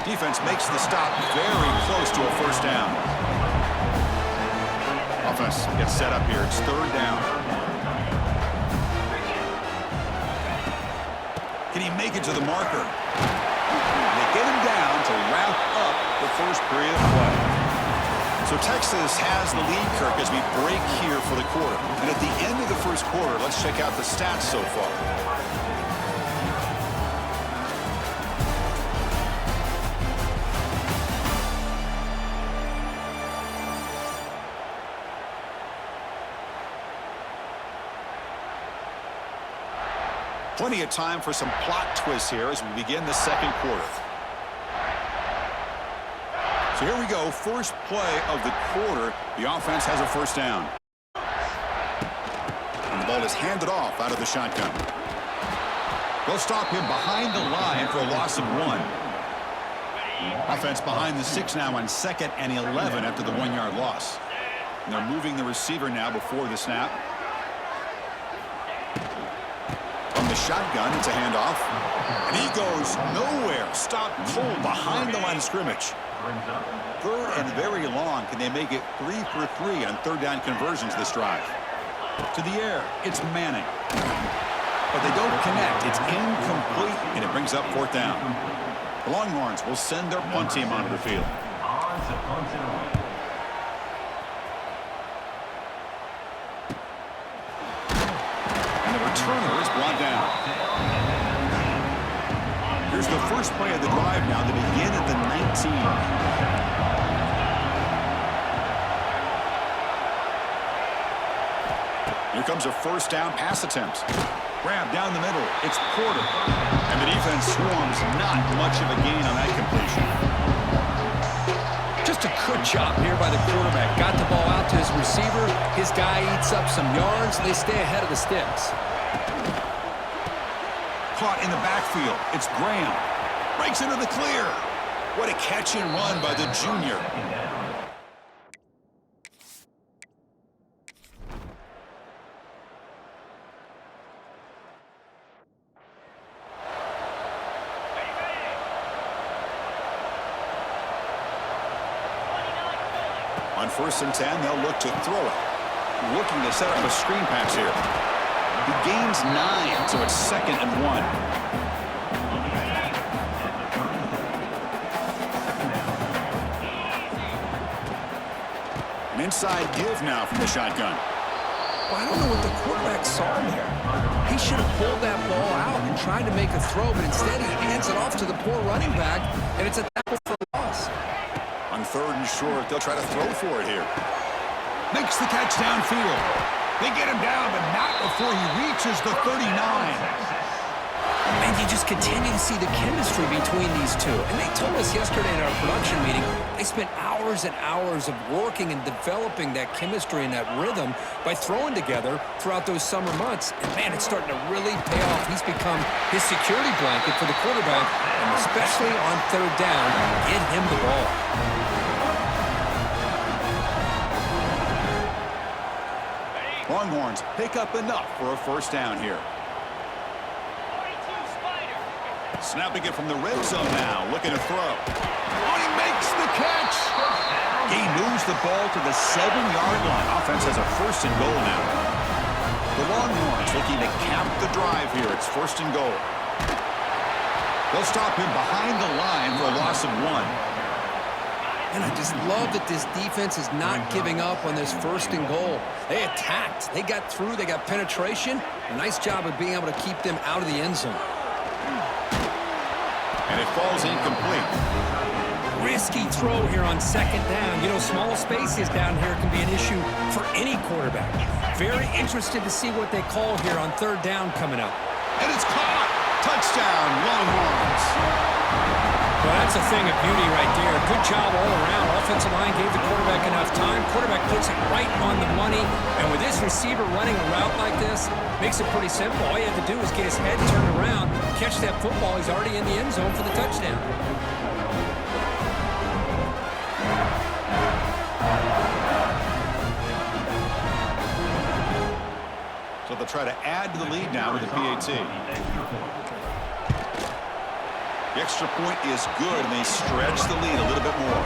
Defense makes the stop very close to a first down. Offense gets set up here. It's third down. Can he make it to the marker? They get him down to wrap up the first period of play. So Texas has the lead, Kirk, as we break here for the quarter. And at the end of the first quarter, let's check out the stats so far. Plenty of time for some plot twists here as we begin the second quarter. So here we go, first play of the quarter. The offense has a first down. And the ball is handed off out of the shotgun. They'll stop him behind the line for a loss of 1. Offense behind the 6 now on 2nd and 11 after the 1-yard loss. And they're moving the receiver now before the snap. From the shotgun, it's a handoff. And he goes nowhere. Stop cold behind the line of scrimmage. Third and very long. Can they make it 3 for 3 on third down conversions this drive? To the air, it's Manning. But they don't connect. It's incomplete, and it brings up fourth down. The Longhorns will send their punt team onto the field. And the returner is brought down. Here's the first play of the drive now. They begin at the 19. Here comes a first down pass attempt. Grab down the middle. It's Porter. And the defense swarms. Not much of a gain on that completion. Just a good job here by the quarterback. Got the ball out to his receiver. His guy eats up some yards. They stay ahead of the sticks. Caught in the backfield. It's Graham. Breaks into the clear. What a catch and run by the junior. On 1st and 10, they'll look to throw it. Looking to set up a screen pass here. He gains 9, so it's 2nd and 1. An inside give now from the shotgun. Well, I don't know what the quarterback saw there. He should have pulled that ball out and tried to make a throw, but instead he hands it off to the poor running back, and it's a tackle for a loss. On 3rd and short, they'll try to throw for it here. Makes the catch downfield. They get him down, but not before he reaches the 39. And you just continue to see the chemistry between these two. And they told us yesterday in our production meeting, they spent hours and hours of working and developing that chemistry and that rhythm by throwing together throughout those summer months. And man, it's starting to really pay off. He's become his security blanket for the quarterback, and especially on 3rd down, get him the ball. Longhorns pick up enough for a first down here. Snapping it from the red zone now, looking to throw. Oh, he makes the catch! He moves the ball to the 7-yard line. Offense has a 1st and goal now. The Longhorns looking to cap the drive here. It's 1st and goal. They'll stop him behind the line for a loss of 1. And I just love that this defense is not giving up on this 1st and goal. They attacked. They got through. They got penetration. A nice job of being able to keep them out of the end zone. And it falls incomplete. Risky throw here on 2nd down. You know, small spaces down here can be an issue for any quarterback. Very interested to see what they call here on 3rd down coming up. And it's caught. Touchdown, Longhorns. Well, that's a thing of beauty right there. Good job all around. Offensive line gave the quarterback enough time. Quarterback puts it right on the money. And with this receiver running a route like this, makes it pretty simple. All you have to do is get his head turned around, catch that football. He's already in the end zone for the touchdown. So they'll try to add to the lead now with the PAT. The extra point is good, and they stretch the lead a little bit more.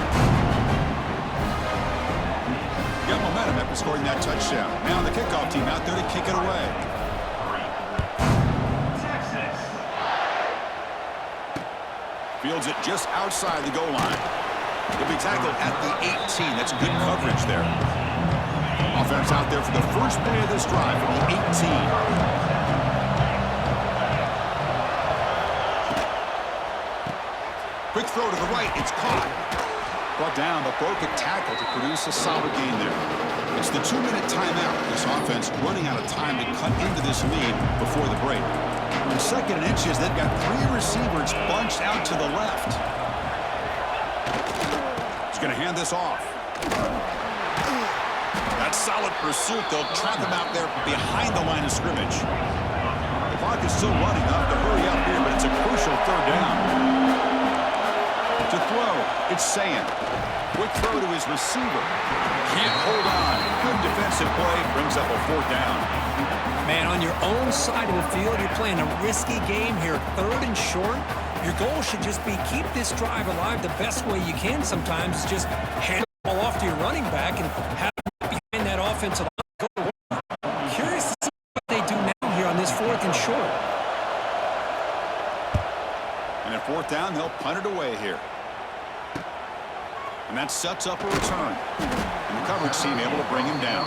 Got momentum after scoring that touchdown. Now the kickoff team out there to kick it away. Fields it just outside the goal line. He'll be tackled at the 18. That's good coverage there. Offense out there for the first play of this drive from the 18. Quick throw to the right. It's caught. Brought down, but broke a tackle to produce a solid gain there. It's the 2-minute timeout. This offense running out of time to cut into this lead before the break. On 2nd and inches, they've got 3 receivers bunched out to the left. He's going to hand this off. That solid pursuit. They'll trap him out there behind the line of scrimmage. The clock is still running up to hurry up here, but it's a crucial 3rd down. To throw, it's Sayan. Quick throw to his receiver. Can't hold on. Good defensive play. Brings up a 4th down. Man, on your own side of the field, you're playing a risky game here. 3rd and short. Your goal should just be keep this drive alive the best way you can sometimes. Is just hand the ball off to your running back and have him behind that offensive line. Go to work. Curious to see what they do now here on this 4th and short. And at 4th down, they'll punt it away here. And that sets up a return. And the coverage team able to bring him down.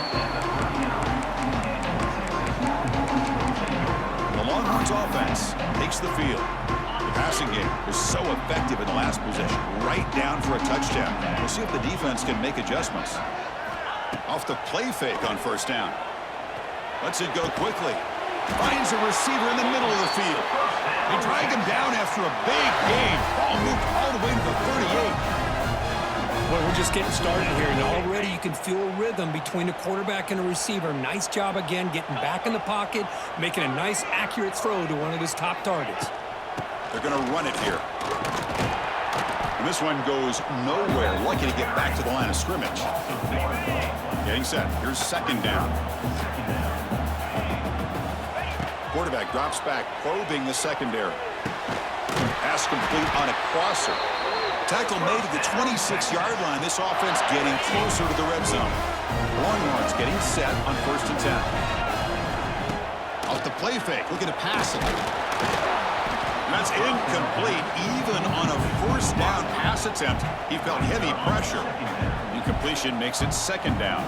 The Longhorns offense takes the field. The passing game was so effective in the last possession, right down for a touchdown. We'll see if the defense can make adjustments. Off the play fake on first down. Lets it go quickly. Finds a receiver in the middle of the field. They drag him down after a big gain. Ball moved all the way to the 38. Well, we're just getting started here, and already you can feel a rhythm between the quarterback and the receiver. Nice job again getting back in the pocket, making a nice, accurate throw to one of his top targets. They're going to run it here. And this one goes nowhere. Lucky to get back to the line of scrimmage. Getting set. Here's second down. Quarterback drops back, probing the secondary. Pass complete on a crosser. Tackle made at the 26-yard line. This offense getting closer to the red zone. Longhorns getting set on 1st and 10. Off the play fake, looking to pass it. That's incomplete. Even on a first down pass attempt, he felt heavy pressure. Incompletion makes it second down.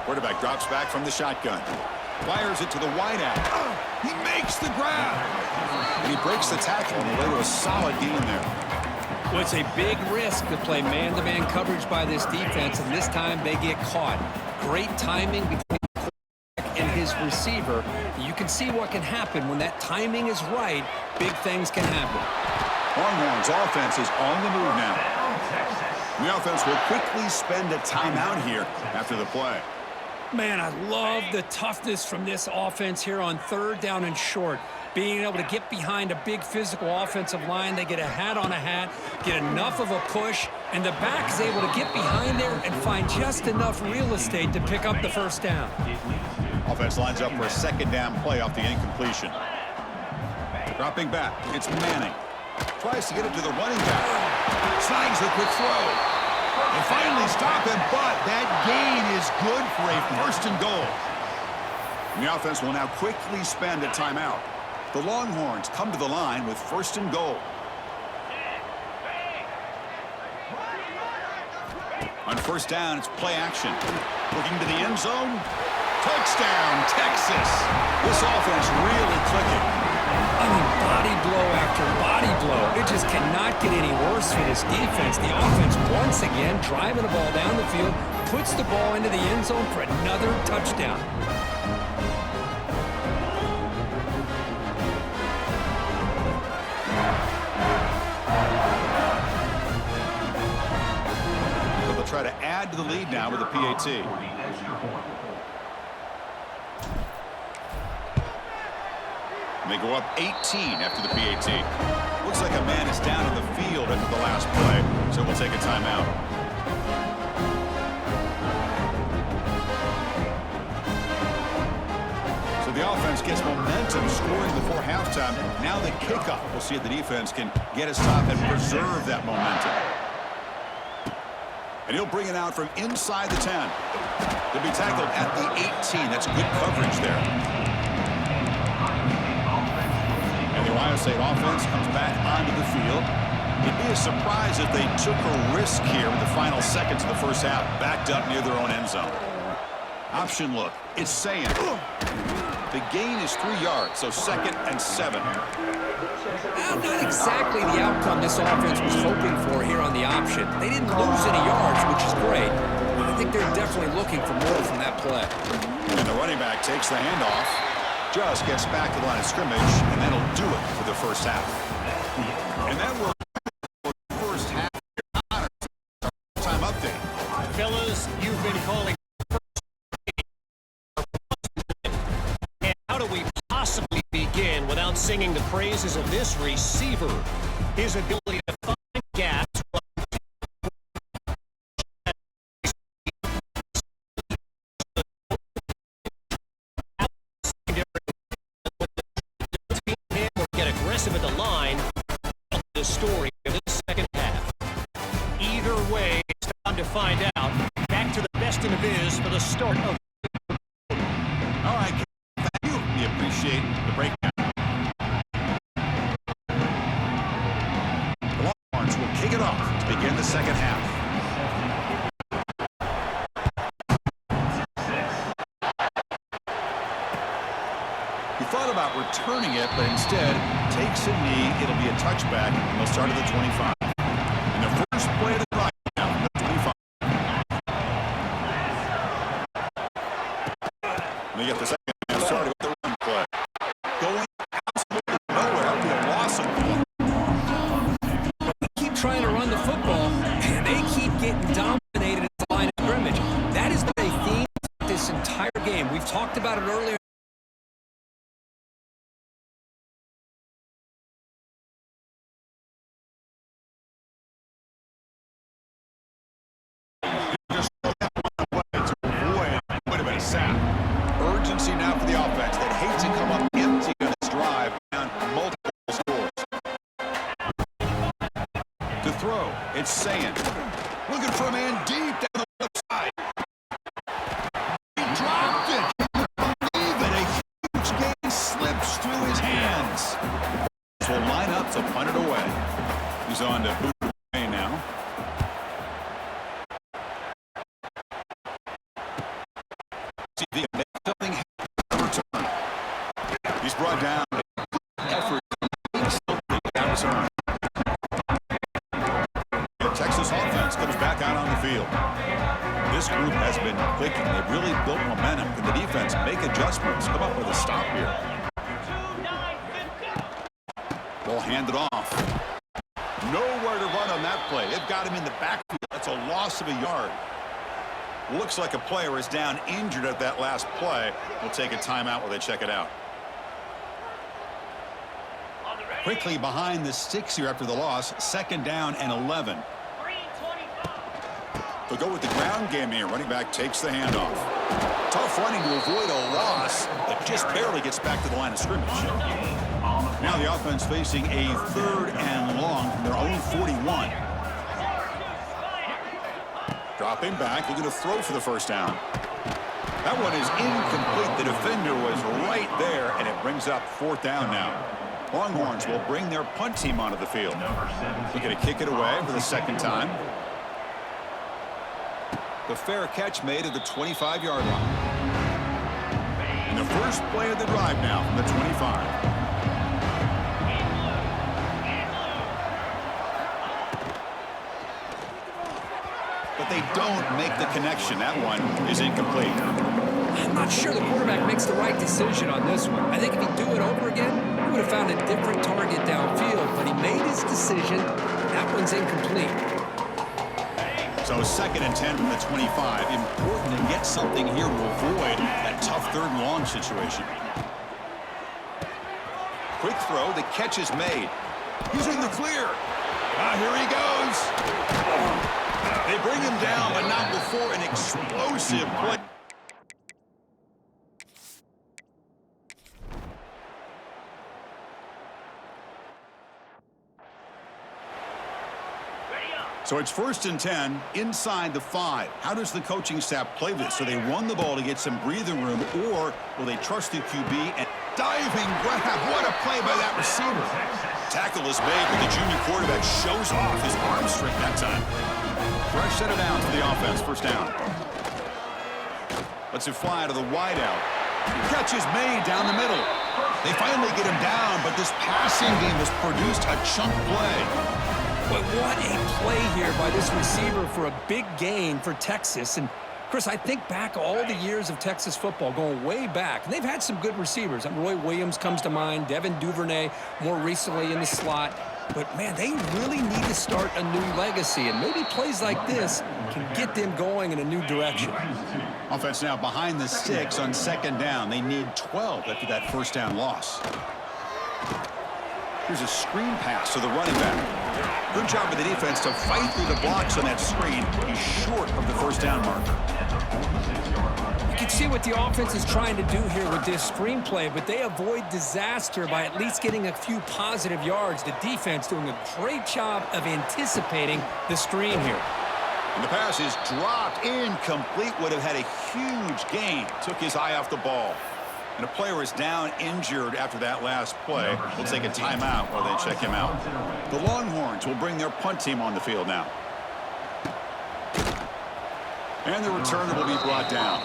Quarterback drops back from the shotgun. Fires it to the wideout. He makes the grab. And he breaks the tackle on the way to a solid gain there. Well, it's a big risk to play man-to-man coverage by this defense, and this time they get caught. Great timing between the quarterback and his receiver. You can see what can happen when that timing is right. Big things can happen. Longhorns offense is on the move now. The offense will quickly spend a timeout here after the play. Man, I love the toughness from this offense here on 3rd down and short. Being able to get behind a big physical offensive line, they get a hat on a hat, get enough of a push, and the back is able to get behind there and find just enough real estate to pick up the first down. Offense lines up for a second down play off the incompletion. Dropping back, it's Manning. Tries to get it to the running back. Snags the quick throw. They finally stop him, but that gain is good for a 1st and goal. And the offense will now quickly spend a timeout. The Longhorns come to the line with 1st and goal. On first down, it's play action. Looking to the end zone. Touchdown, Texas. This offense really clicking. I mean, body blow after body blow. It just cannot get any worse for this defense. The offense, once again, driving the ball down the field, puts the ball into the end zone for another touchdown. So they'll try to add to the lead now with a PAT. They go up 18 after the PAT. Looks like a man is down in the field after the last play, so we'll take a timeout. So the offense gets momentum, scoring before halftime. Now the kickoff. We'll see if the defense can get his top and preserve that momentum. And he'll bring it out from inside the 10. He'll be tackled at the 18. That's good coverage there. The Ohio State offense comes back onto the field. It'd be a surprise if they took a risk here in the final seconds of the first half, backed up near their own end zone. Option look. It's saying the gain is 3 yards, so 2nd and 7. Not exactly the outcome this offense was hoping for here on the option. They didn't lose any yards, which is great. I think they're definitely looking for more from that play. And the running back takes the handoff. Just gets back to the line of scrimmage, and that'll do it for the first half. And that will the first half. Time update. Fellas, you've been calling. And how do we possibly begin without singing the praises of this receiver? His ability to find gaps. At the line, the story of this second half. Either way, it's time to find out. Back to the best in the biz for the start of. All right, thank you. We appreciate the breakdown. The Longhorns begin the second half. He thought about returning it, but instead takes a knee. It'll be a touchback. They'll start at the 25. And the first play of the drive now from the 25. They get the second half started with the run play. Going absolutely nowhere. That'll be a loss of ball. They keep trying to run the football, and they keep getting dominated at the line of scrimmage. That has been a theme this entire game. We've talked about it earlier. Urgency now for the offense that hates to come up empty on this drive down multiple scores. To throw, it's Saying. Looking for a man deep down the left side. He dropped it. Believe it. A huge gain slips through his hands. This will line up to punt it away. He's on to boot away now. He's brought down. Effort. The Texas offense comes back out on the field. This group has been clicking. They've really built momentum. Can the defense make adjustments? Come up with a stop here. Ball handed off. Nowhere to run on that play. They've got him in the backfield. That's a loss of a yard. Looks like a player is down injured at that last play. We'll take a timeout while they check it out. Quickly behind the sticks here after the loss. 2nd down and 11. They'll go with the ground game here. Running back takes the handoff. Tough running to avoid a loss, but just barely gets back to the line of scrimmage. Now the offense facing a 3rd and long from their own 41. Dropping back, looking to throw for the first down. That one is incomplete. The defender was right there, and it brings up 4th down now. Longhorns will bring their punt team onto the field. Looking to kick it away for the 2nd time. The fair catch made at the 25-yard line. And the first play of the drive now from the 25. But they don't make the connection. That one is incomplete. I'm not sure the quarterback makes the right decision on this one. I think if he'd do it over again, he would have found a different target downfield, but he made his decision. That one's incomplete. So 2nd and 10 from the 25. Important to get something here to avoid that tough 3rd and long situation. Quick throw. The catch is made. He's in the clear. Here he goes. They bring him down, but not before an explosive play. So it's 1st and 10 inside the 5. How does the coaching staff play this? So they run the ball to get some breathing room, or will they trust the QB and diving grab? What a play by that receiver. Tackle is made, but the junior quarterback shows off his arm strength that time. Fresh set of downs for the offense. 1st down. Lets it fly to the wideout. Catch is made down the middle. They finally get him down, but this passing game has produced a chunk play. But what a play here by this receiver for a big gain for Texas. And, Chris, I think back all the years of Texas football, going way back, and they've had some good receivers. Roy Williams comes to mind, Devin Duvernay more recently in the slot. But, man, they really need to start a new legacy, and maybe plays like this can get them going in a new direction. Offense now behind the sticks on 2nd down. They need 12 after that 1st down loss. Here's a screen pass to the running back. Good job of the defense to fight through the blocks on that screen. He's short of the 1st down marker. You can see what the offense is trying to do here with this screenplay, but they avoid disaster by at least getting a few positive yards. The defense doing a great job of anticipating the screen here. And the pass is dropped. Incomplete. Would have had a huge gain. Took his eye off the ball. And a player is down injured after that last play. We'll take a timeout while they check him out. The Longhorns will bring their punt team on the field now. And the returner will be brought down.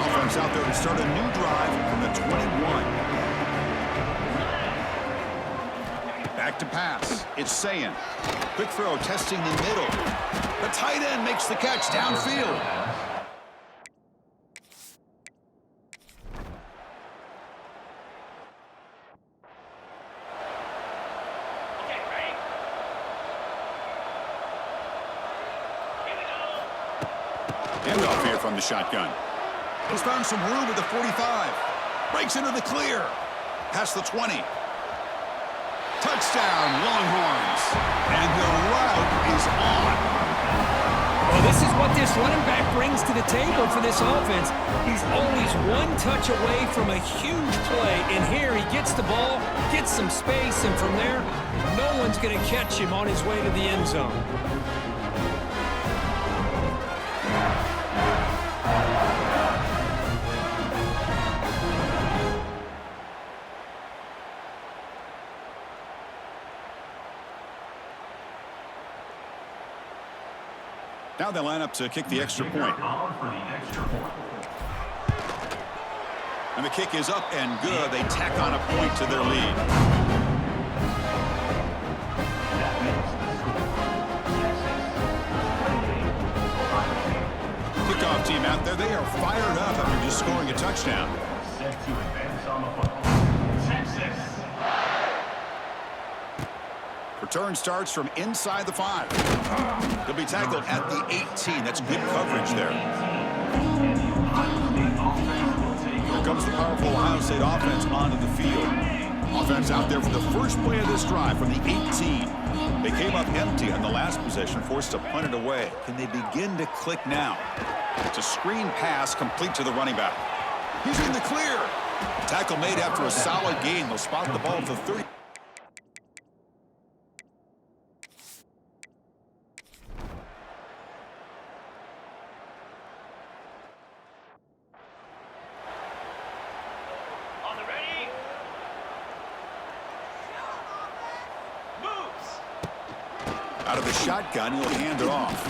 Offense out there to start a new drive from the 21. Back to pass. It's Sayin. Quick throw, testing the middle. The tight end makes the catch downfield. Handoff here from the shotgun. He's found some room at the 45. Breaks into the clear. Past the 20. Touchdown, Longhorns. And the route is on. Well, this is what this running back brings to the table for this offense. He's always one touch away from a huge play. And here he gets the ball, gets some space, and from there, no one's going to catch him on his way to the end zone. Now they line up to kick the extra point. And the kick is up and good. They tack on a point to their lead. Kickoff team out there. They are fired up after just scoring a touchdown. Return starts from inside the 5. He'll be tackled at the 18. That's good coverage there. Here comes the powerful Ohio State offense onto the field. Offense out there for the first play of this drive from the 18. They came up empty on the last possession, forced to punt it away. Can they begin to click now? It's a screen pass complete to the running back. He's in the clear. Tackle made after a solid gain. They'll spot the ball at the 30. Out of the shotgun, he'll hand it off.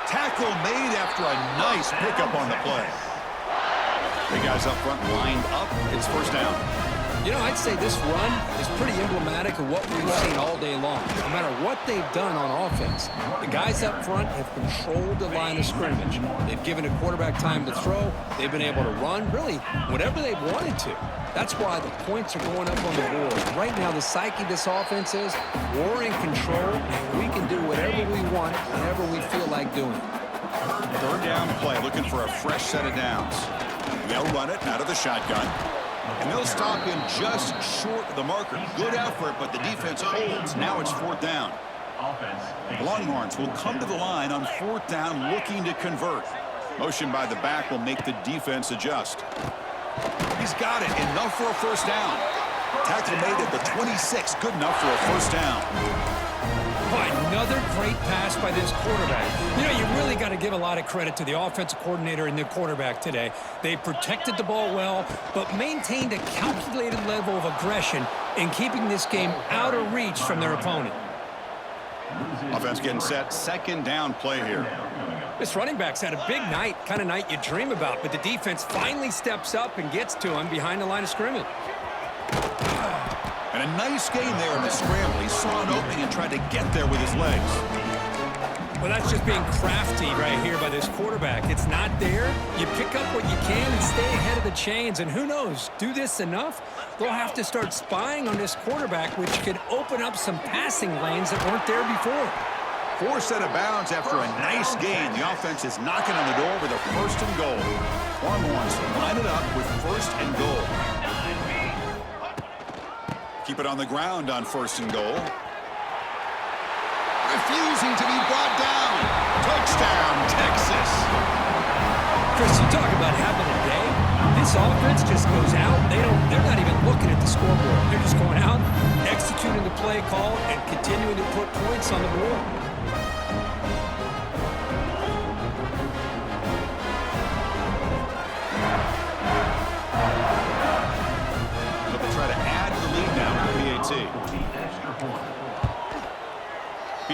Tackle made after a nice pickup on the play. The guys up front lined up. It's first down. You know, I'd say this run is pretty emblematic of what we've seen all day long. No matter what they've done on offense, the guys up front have controlled the line of scrimmage. They've given a quarterback time to throw. They've been able to run, really, whatever they've wanted to. That's why the points are going up on the board. Right now, the psyche of this offense is we're in control, and we can do whatever we want whenever we feel like doing it. Third down play, looking for a fresh set of downs. They'll run it out of the shotgun. And they'll stop him just short of the marker. Good effort, but the defense holds. Now it's fourth down. The Longhorns will come to the line on fourth down looking to convert. Motion by the back will make the defense adjust. He's got it. Enough for a first down. Tackle made at the 26. Good enough for a first down. Another great pass by this quarterback. You know, you really got to give a lot of credit to the offensive coordinator and the quarterback today. They protected the ball well, but maintained a calculated level of aggression in keeping this game out of reach from their opponent. Offense getting set. Second down play here. This running back's had a big night, kind of night you dream about, but the defense finally steps up and gets to him behind the line of scrimmage. And a nice gain there in the scramble. He saw an opening and tried to get there with his legs. Well, that's just being crafty right here by this quarterback. It's not there. You pick up what you can and stay ahead of the chains. And who knows, do this enough, they'll have to start spying on this quarterback, which could open up some passing lanes that weren't there before. Forced out of bounds after a nice gain. The offense is knocking on the door with a first and goal. Longhorns line it up with first and goal. Keep it on the ground on first and goal. Refusing to be brought down. Touchdown, Texas. Chris, you talk about having a day. This offense just goes out. They're not even looking at the scoreboard. They're just going out, executing the play call, and continuing to put points on the board.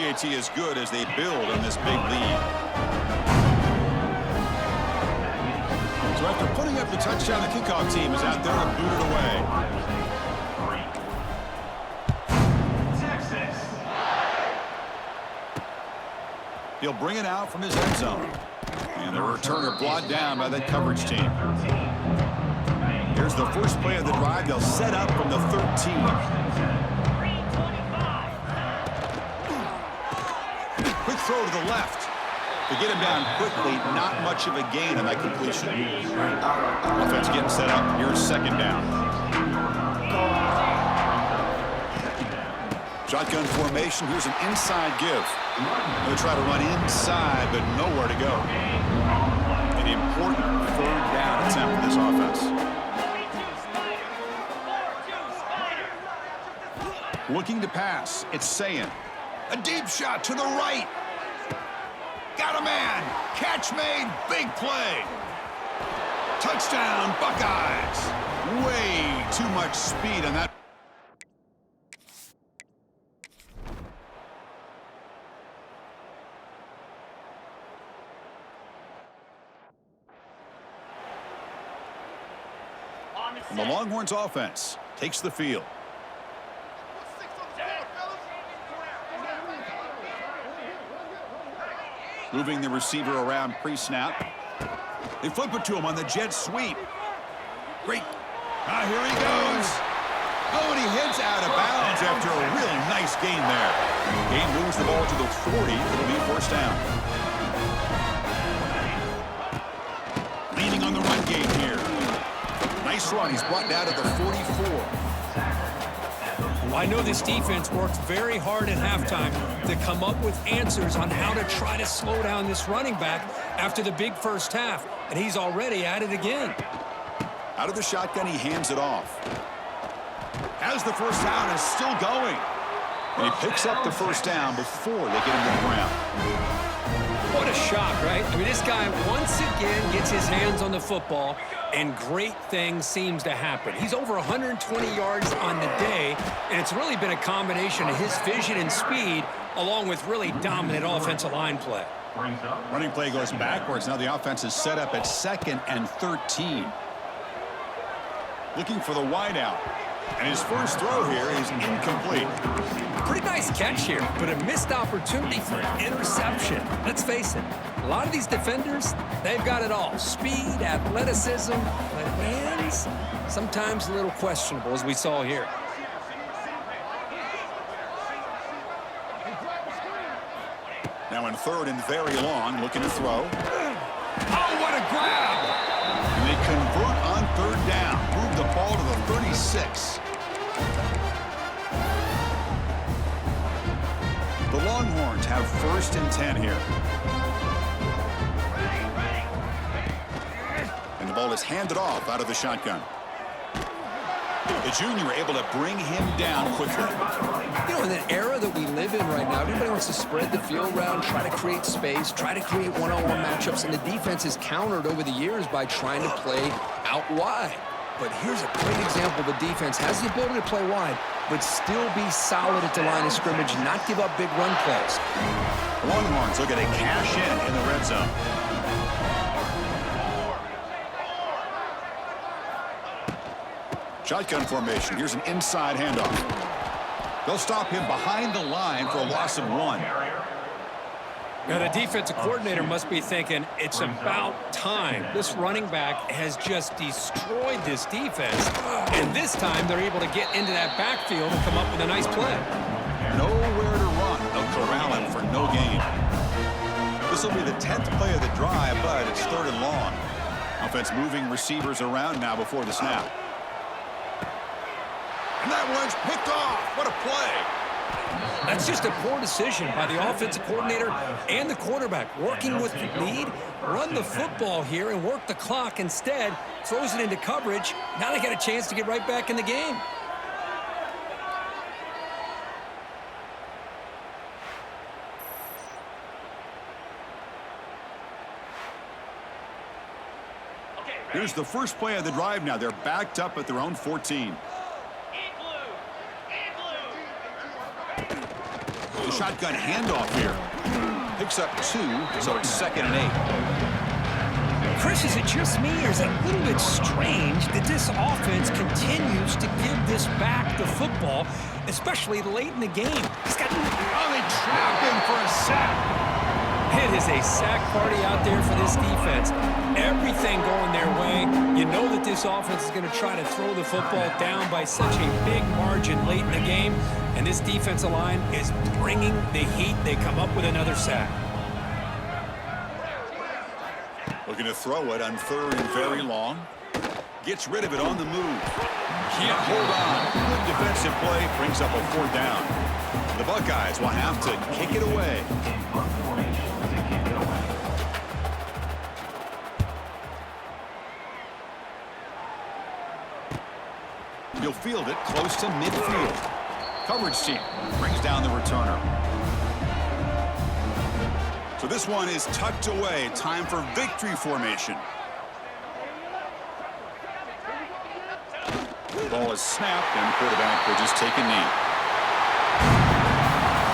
PAT is good as they build on this big lead. So after putting up the touchdown, the kickoff team is out there to boot it away. He'll bring it out from his end zone. And the returner brought down by that coverage team. Here's the first play of the drive. They'll set up from the 13. Quick throw to the left. To get him down quickly, not much of a gain on that completion. Offense getting set up. Here's second down. Shotgun formation. Here's an inside give. They'll try to run inside, but nowhere to go. An important third down attempt for this offense. Looking to pass. It's Sayin. A deep shot to the right. Got a man. Catch made. Big play. Touchdown, Buckeyes. Way too much speed on that. And the Longhorns offense takes the field. Moving the receiver around pre-snap. They flip it to him on the jet sweep. Great. Here he goes. Oh, and he heads out of bounds after a really nice gain there. Game moves the ball to the 40. It'll be first down. Leaning on the run game here. Nice run. He's brought down to the 44. Well, I know this defense worked very hard at halftime to come up with answers on how to try to slow down this running back after the big first half, and he's already at it again. Out of the shotgun, he hands it off. As the first down is still going. And he picks up the first down before they get him to the ground. What a shock, right? I mean, this guy once again gets his hands on the football, and great things seems to happen. He's over 120 yards on the day, and it's really been a combination of his vision and speed along with really dominant offensive line play. Running play goes backwards. Now the offense is set up at 2nd and 13. Looking for the wideout. And his first throw here is incomplete. Pretty nice catch here, but a missed opportunity for an interception. Let's face it, a lot of these defenders, they've got it all. Speed, athleticism, but hands, sometimes a little questionable, as we saw here. Now in 3rd and very long, looking to throw. Oh, what a grab! And they convert on 3rd down. Move the ball to the 36. The Longhorns have 1st and 10 here. And the ball is handed off out of the shotgun. The junior able to bring him down quickly. You know, in the era that we live in right now, everybody wants to spread the field around, try to create space, try to create one-on-one matchups, and the defense is countered over the years by trying to play out wide. But here's a great example. The defense has the ability to play wide, but still be solid at the line of scrimmage, not give up big run plays. Longhorns looking to cash in the red zone. Shotgun formation. Here's an inside handoff. They'll stop him behind the line for a loss of 1. Now, the defensive coordinator must be thinking, it's about time. This running back has just destroyed this defense, and this time they're able to get into that backfield and come up with a nice play. Nowhere to run. They'll corral him for no gain. This will be the 10th play of the drive, but it's 3rd and long. Offense moving receivers around now before the snap. And that one's picked off. What a play. That's just a poor decision by the offensive coordinator and the quarterback. Working with the lead, run the football here and work the clock. Instead, throws it into coverage. Now they got a chance to get right back in the game. Here's the first play of the drive now. They're backed up at their own 14. The Shotgun handoff here. Picks up 2, so it's 2nd and 8. Chris, is it just me, or is it a little bit strange that this offense continues to give this back the football, especially late in the game? He's got... Oh, they trap him for a sack. It is a sack party out there for this defense. Everything going their way. You know that this offense is going to try to throw the football down by such a big margin late in the game, and this defensive line is bringing the heat. They come up with another sack. Looking to throw it on 3rd and very long. Gets rid of it on the move. Can't hold on. Good defensive play. Brings up a 4th down. The Buckeyes will have to kick it away. He'll field it close to midfield. Coverage team brings down the returner. So this one is tucked away. Time for victory formation. The ball is snapped, and the quarterback will just take a knee.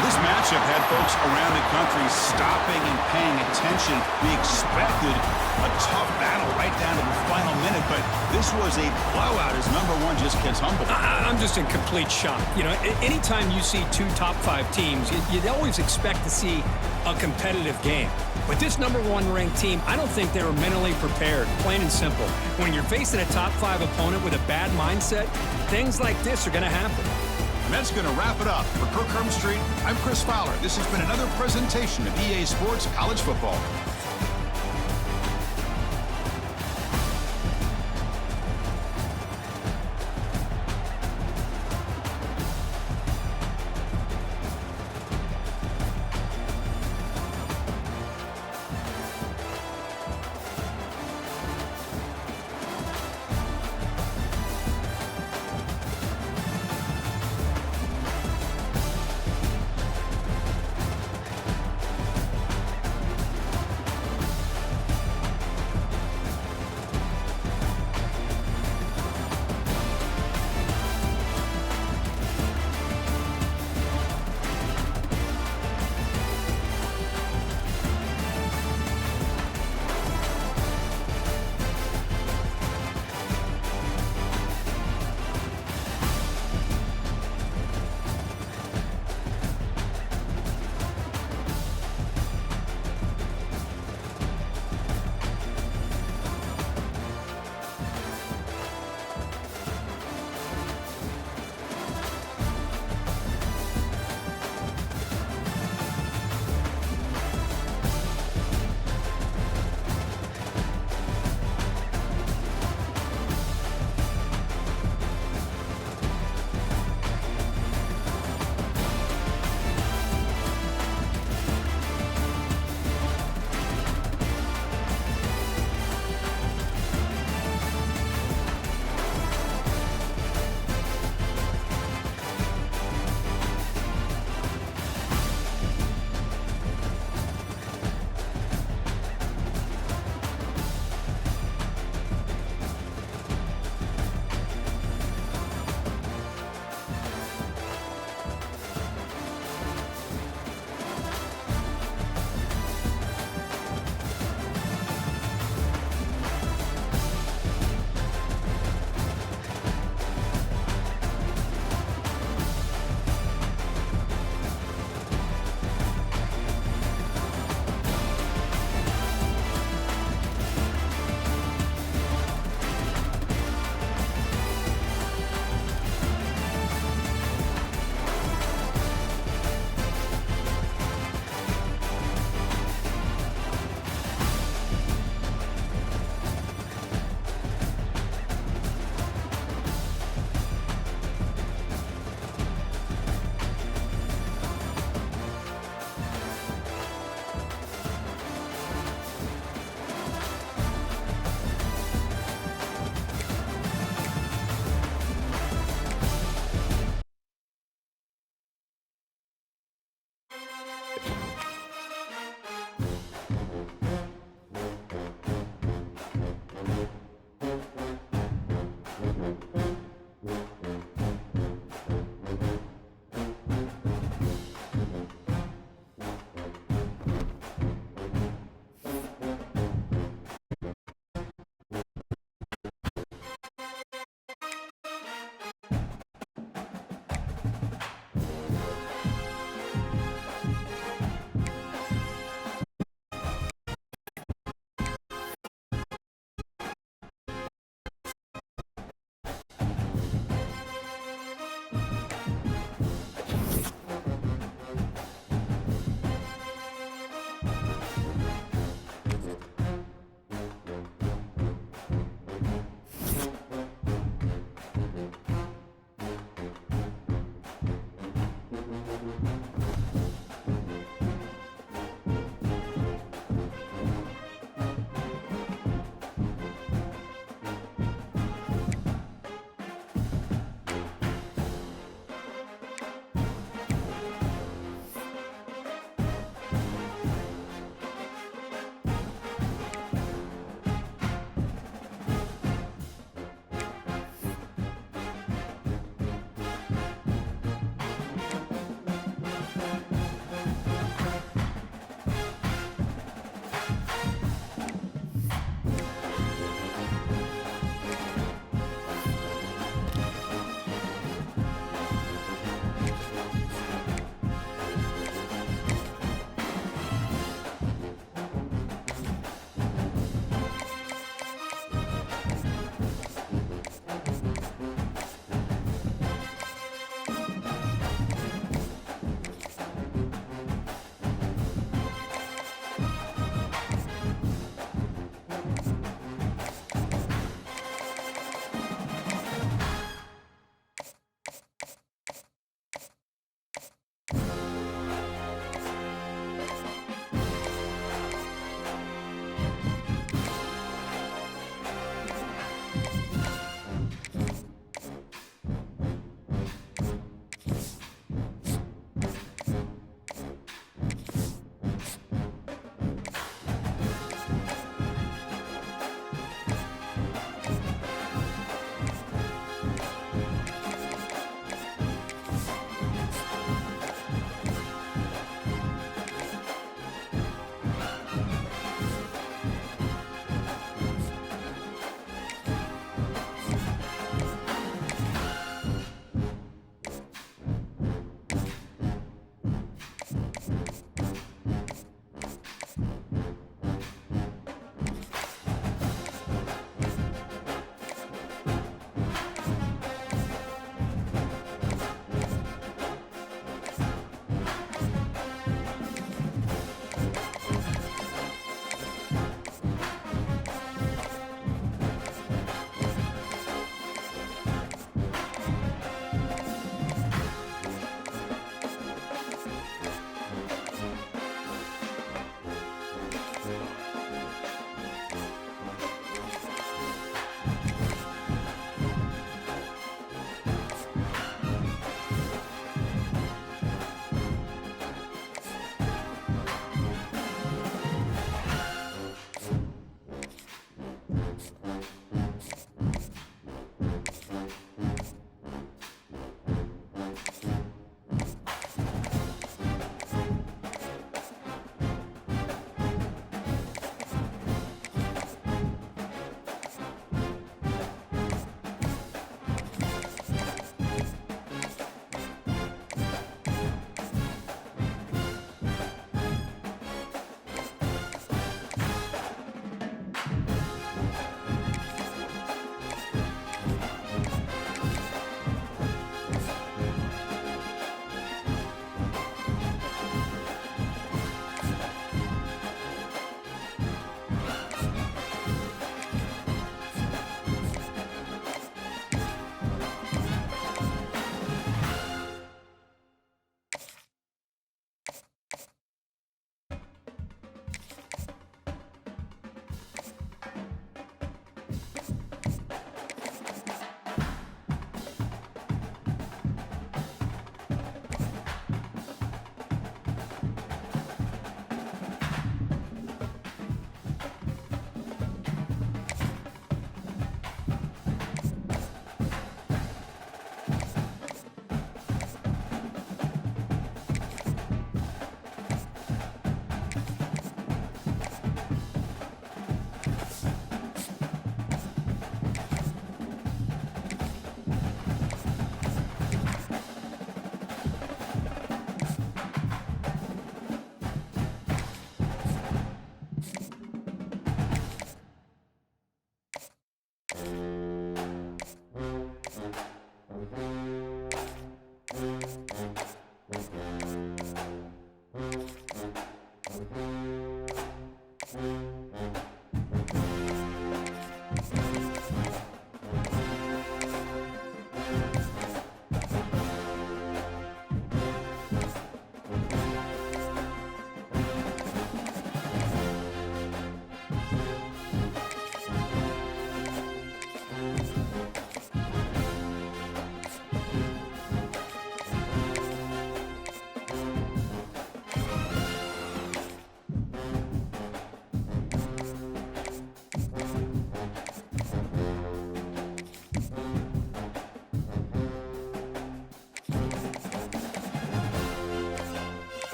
This matchup had folks around the country stopping and paying attention. We expected a tough battle right down to the final minute, but this was a blowout as number 1 just gets humbled. I'm just in complete shock. You know, anytime you see 2 top 5 teams, you'd always expect to see a competitive game. But this number 1 ranked team, I don't think they were mentally prepared, plain and simple. When you're facing a top 5 opponent with a bad mindset, things like this are going to happen. And that's going to wrap it up. For Kirk Street, I'm Chris Fowler. This has been another presentation of EA Sports College Football.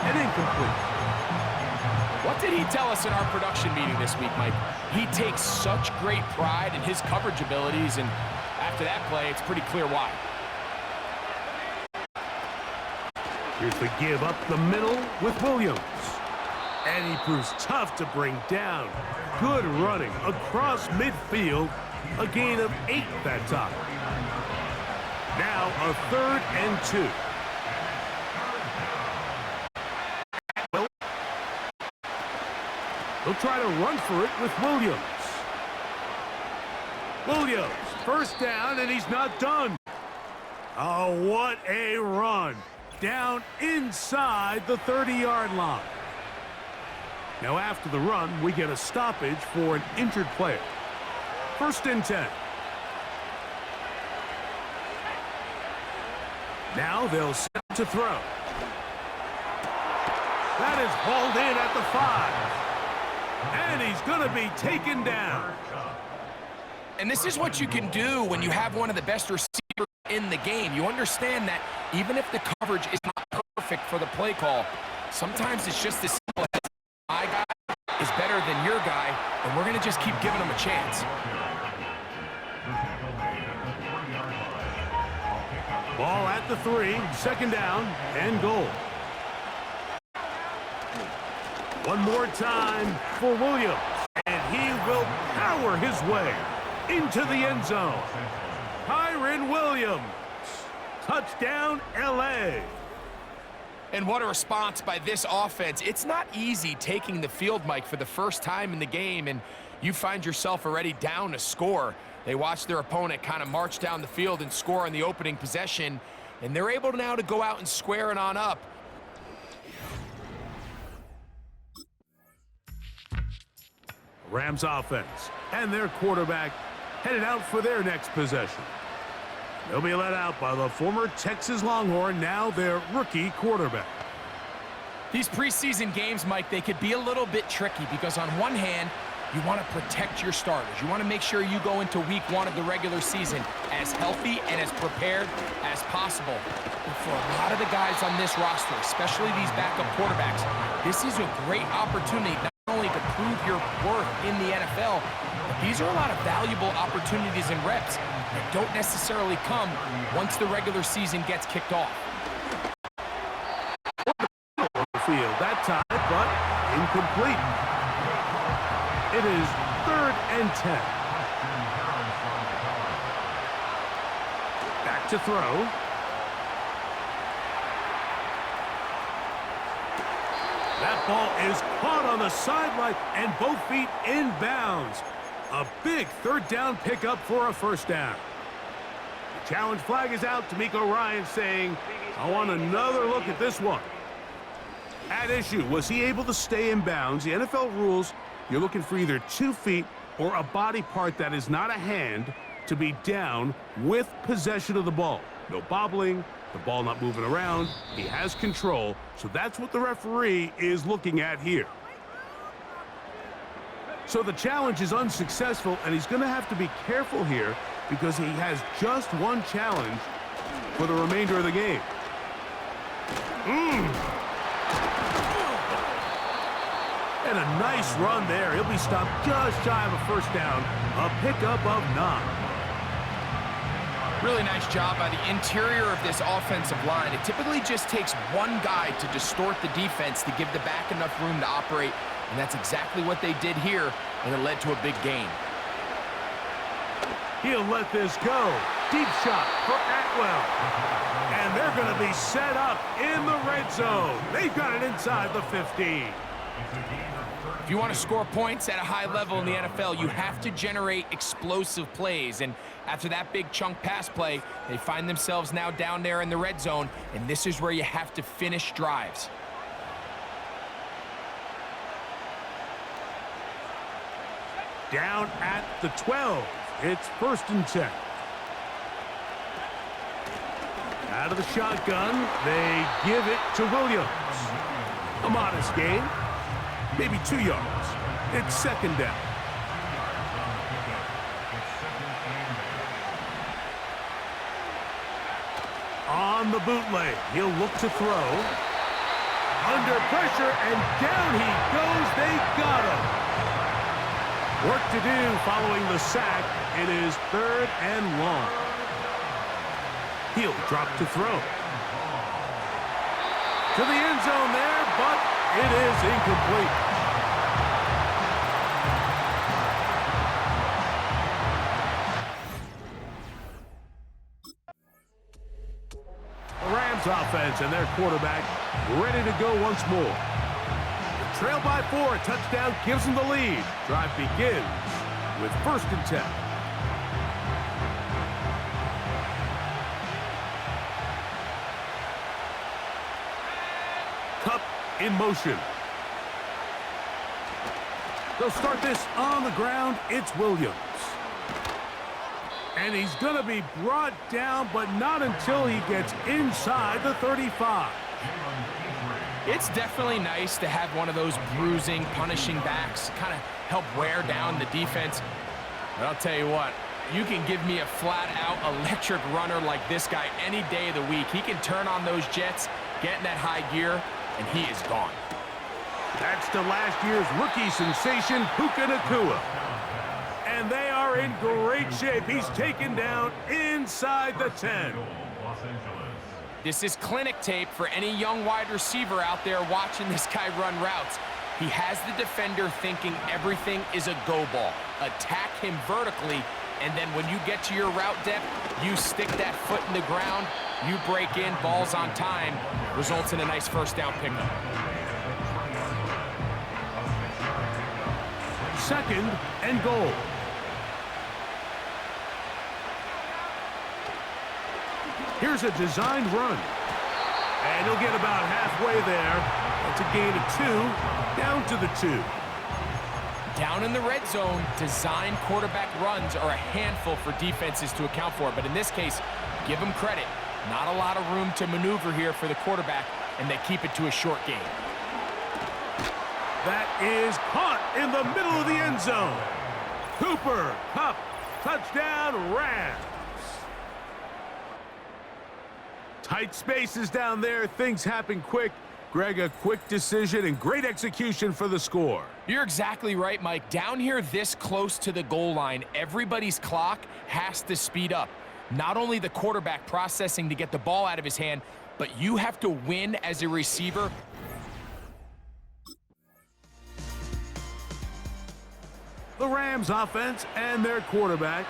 and incomplete. What did he tell us in our production meeting this week, Mike? He takes such great pride in his coverage abilities, and after that play, it's pretty clear why. Here's the give up the middle with Williams. And he proves tough to bring down. Good running across midfield. A gain of 8 that time. Now a 3rd and 2. He'll try to run for it with Williams. Williams, first down, and he's not done. Oh, what a run. Down inside the 30-yard line. Now after the run, we get a stoppage for an injured player. 1st and 10. Now they'll set to throw. That is hauled in at the 5. And he's going to be taken down. And this is what you can do when you have one of the best receivers in the game. You understand that even if the coverage is not perfect for the play call, sometimes it's just as simple as my guy is better than your guy, and we're going to just keep giving him a chance. Ball at the 3, 2nd down, and goal. One more time for Williams, and he will power his way into the end zone. Kyren Williams, touchdown LA. And what a response by this offense. It's not easy taking the field, Mike, for the first time in the game, and you find yourself already down a score. They watch their opponent kind of march down the field and score on the opening possession, and they're able now to go out and square it on up. Rams offense and their quarterback headed out for their next possession. They'll be let out by the former Texas Longhorn, now their rookie quarterback. These preseason games, Mike, they could be a little bit tricky because on one hand, you want to protect your starters. You want to make sure you go into week 1 of the regular season as healthy and as prepared as possible. But for a lot of the guys on this roster, especially these backup quarterbacks, this is a great opportunity not only to prove your worth in the NFL, but these are a lot of valuable opportunities and reps that don't necessarily come once the regular season gets kicked off. Field that time, but incomplete. It is 3rd and 10. Back to throw. That ball is caught on the sideline and both feet inbounds. A big 3rd down pickup for a 1st down. The challenge flag is out. D'Amico Ryan saying, I want another look at this one. At issue, was he able to stay in bounds? The NFL rules, you're looking for either 2 feet or a body part that is not a hand to be down with possession of the ball. No bobbling, the ball not moving around. He has control, so that's what the referee is looking at here. So the challenge is unsuccessful, and he's going to have to be careful here because he has just one challenge for the remainder of the game. And a nice run there. He'll be stopped just shy of a 1st down. A pickup of 9. Really nice job by the interior of this offensive line. It typically just takes one guy to distort the defense to give the back enough room to operate, and that's exactly what they did here, and it led to a big gain. He'll let this go. Deep shot for Atwell. And they're going to be set up in the red zone. They've got it inside the 15. If you want to score points at a high level in the NFL, you have to generate explosive plays. And after that big chunk pass play, they find themselves now down there in the red zone, and this is where you have to finish drives. Down at the 12. It's 1st and 10. Out of the shotgun, they give it to Williams. A modest gain. Maybe 2 yards. It's 2nd down. On the bootleg, he'll look to throw. under pressure, and down he goes. They got him. Work to do following the sack. It is 3rd and long. He'll drop to throw. To the end zone there, but it is incomplete. The Rams offense and their quarterback ready to go once more. Trail by 4, a touchdown gives them the lead. Drive begins with 1st and 10. Cup in motion. They'll start this on the ground. It's Williams. And he's going to be brought down, but not until he gets inside the 35. It's definitely nice to have one of those bruising, punishing backs kind of help wear down the defense. But I'll tell you what, you can give me a flat-out electric runner like this guy any day of the week. He can turn on those jets, get in that high gear, and he is gone. That's to last year's rookie sensation, Puka Nacua. And they are in great shape. He's taken down inside the 10. This is clinic tape for any young wide receiver out there watching this guy run routes. He has the defender thinking everything is a go ball. Attack him vertically, and then when you get to your route depth, you stick that foot in the ground, you break in, balls on time, results in a nice 1st down pickup. 2nd and goal. Here's a designed run. And he'll get about halfway there. That's a gain of 2, down to the 2. Down in the red zone, design quarterback runs are a handful for defenses to account for. But in this case, give them credit. Not a lot of room to maneuver here for the quarterback, and they keep it to a short game. That is caught in the middle of the end zone. Cooper Kupp, touchdown Rams. Tight spaces down there. Things happen quick. Greg, a quick decision and great execution for the score. You're exactly right, Mike. Down here this close to the goal line, everybody's clock has to speed up. Not only the quarterback processing to get the ball out of his hand, but you have to win as a receiver. The Rams offense and their quarterback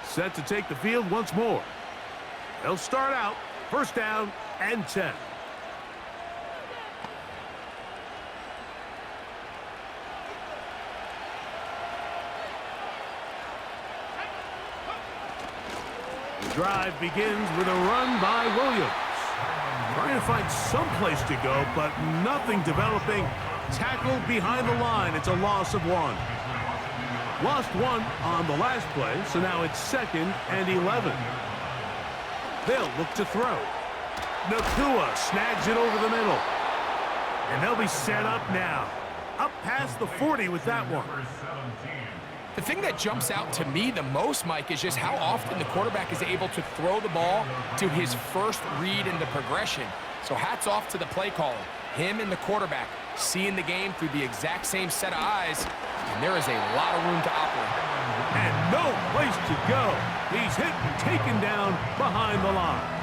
set to take the field once more. They'll start out 1st down and 10. The drive begins with a run by Williams. Trying to find some place to go, but nothing developing. Tackled behind the line. It's a loss of 1. Lost 1 on the last play, so now it's 2nd and 11. They'll look to throw. Nacua snags it over the middle. And they'll be set up now. Up past the 40 with that one. The thing that jumps out to me the most, Mike, is just how often the quarterback is able to throw the ball to his first read in the progression. So hats off to the play caller. Him and the quarterback seeing the game through the exact same set of eyes, and there is a lot of room to operate. And no place to go. He's hit and taken down behind the line.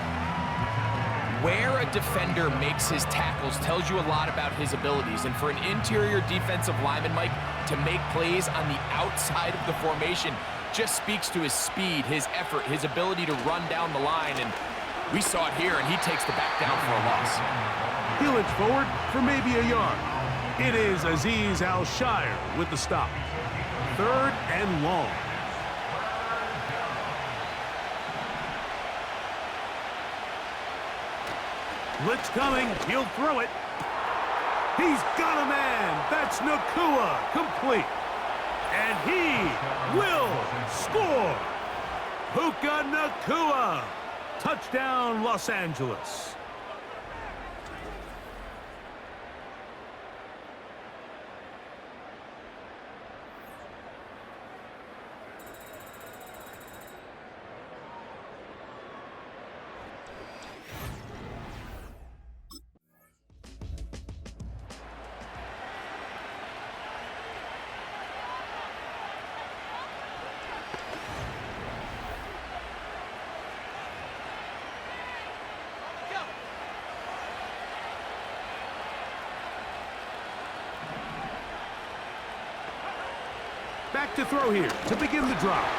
Where a defender makes his tackles tells you a lot about his abilities. And for an interior defensive lineman, Mike, to make plays on the outside of the formation just speaks to his speed, his effort, his ability to run down the line. And we saw it here, and he takes the back down for a loss. He'll inch forward for maybe a yard. It is Azeez Al-Shire with the stop. 3rd and long. Blitz coming. He'll throw it. He's got a man. That's Nacua. Complete. And he will score. Puka Nacua. Touchdown, Los Angeles. Back to throw here to begin the drive.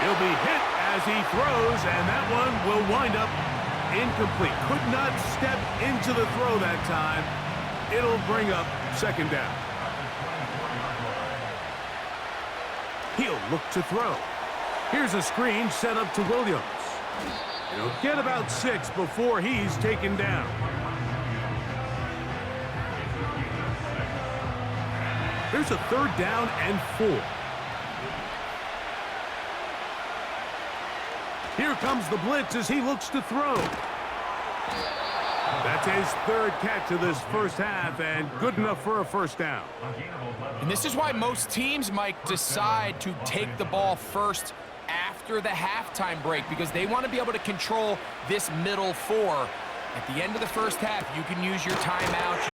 He'll be hit as he throws, and that one will wind up incomplete. Could not step into the throw that time. It'll bring up second down. He'll look to throw. Here's a screen set up to Williams. He'll get about 6 before he's taken down. Here's a 3rd down and 4. Here comes the blitz as he looks to throw. That's his 3rd catch of this first half, and good enough for a first down. And this is why most teams, Mike, decide to take the ball first after the halftime break, because they want to be able to control this middle 4. At the end of the first half, you can use your timeout.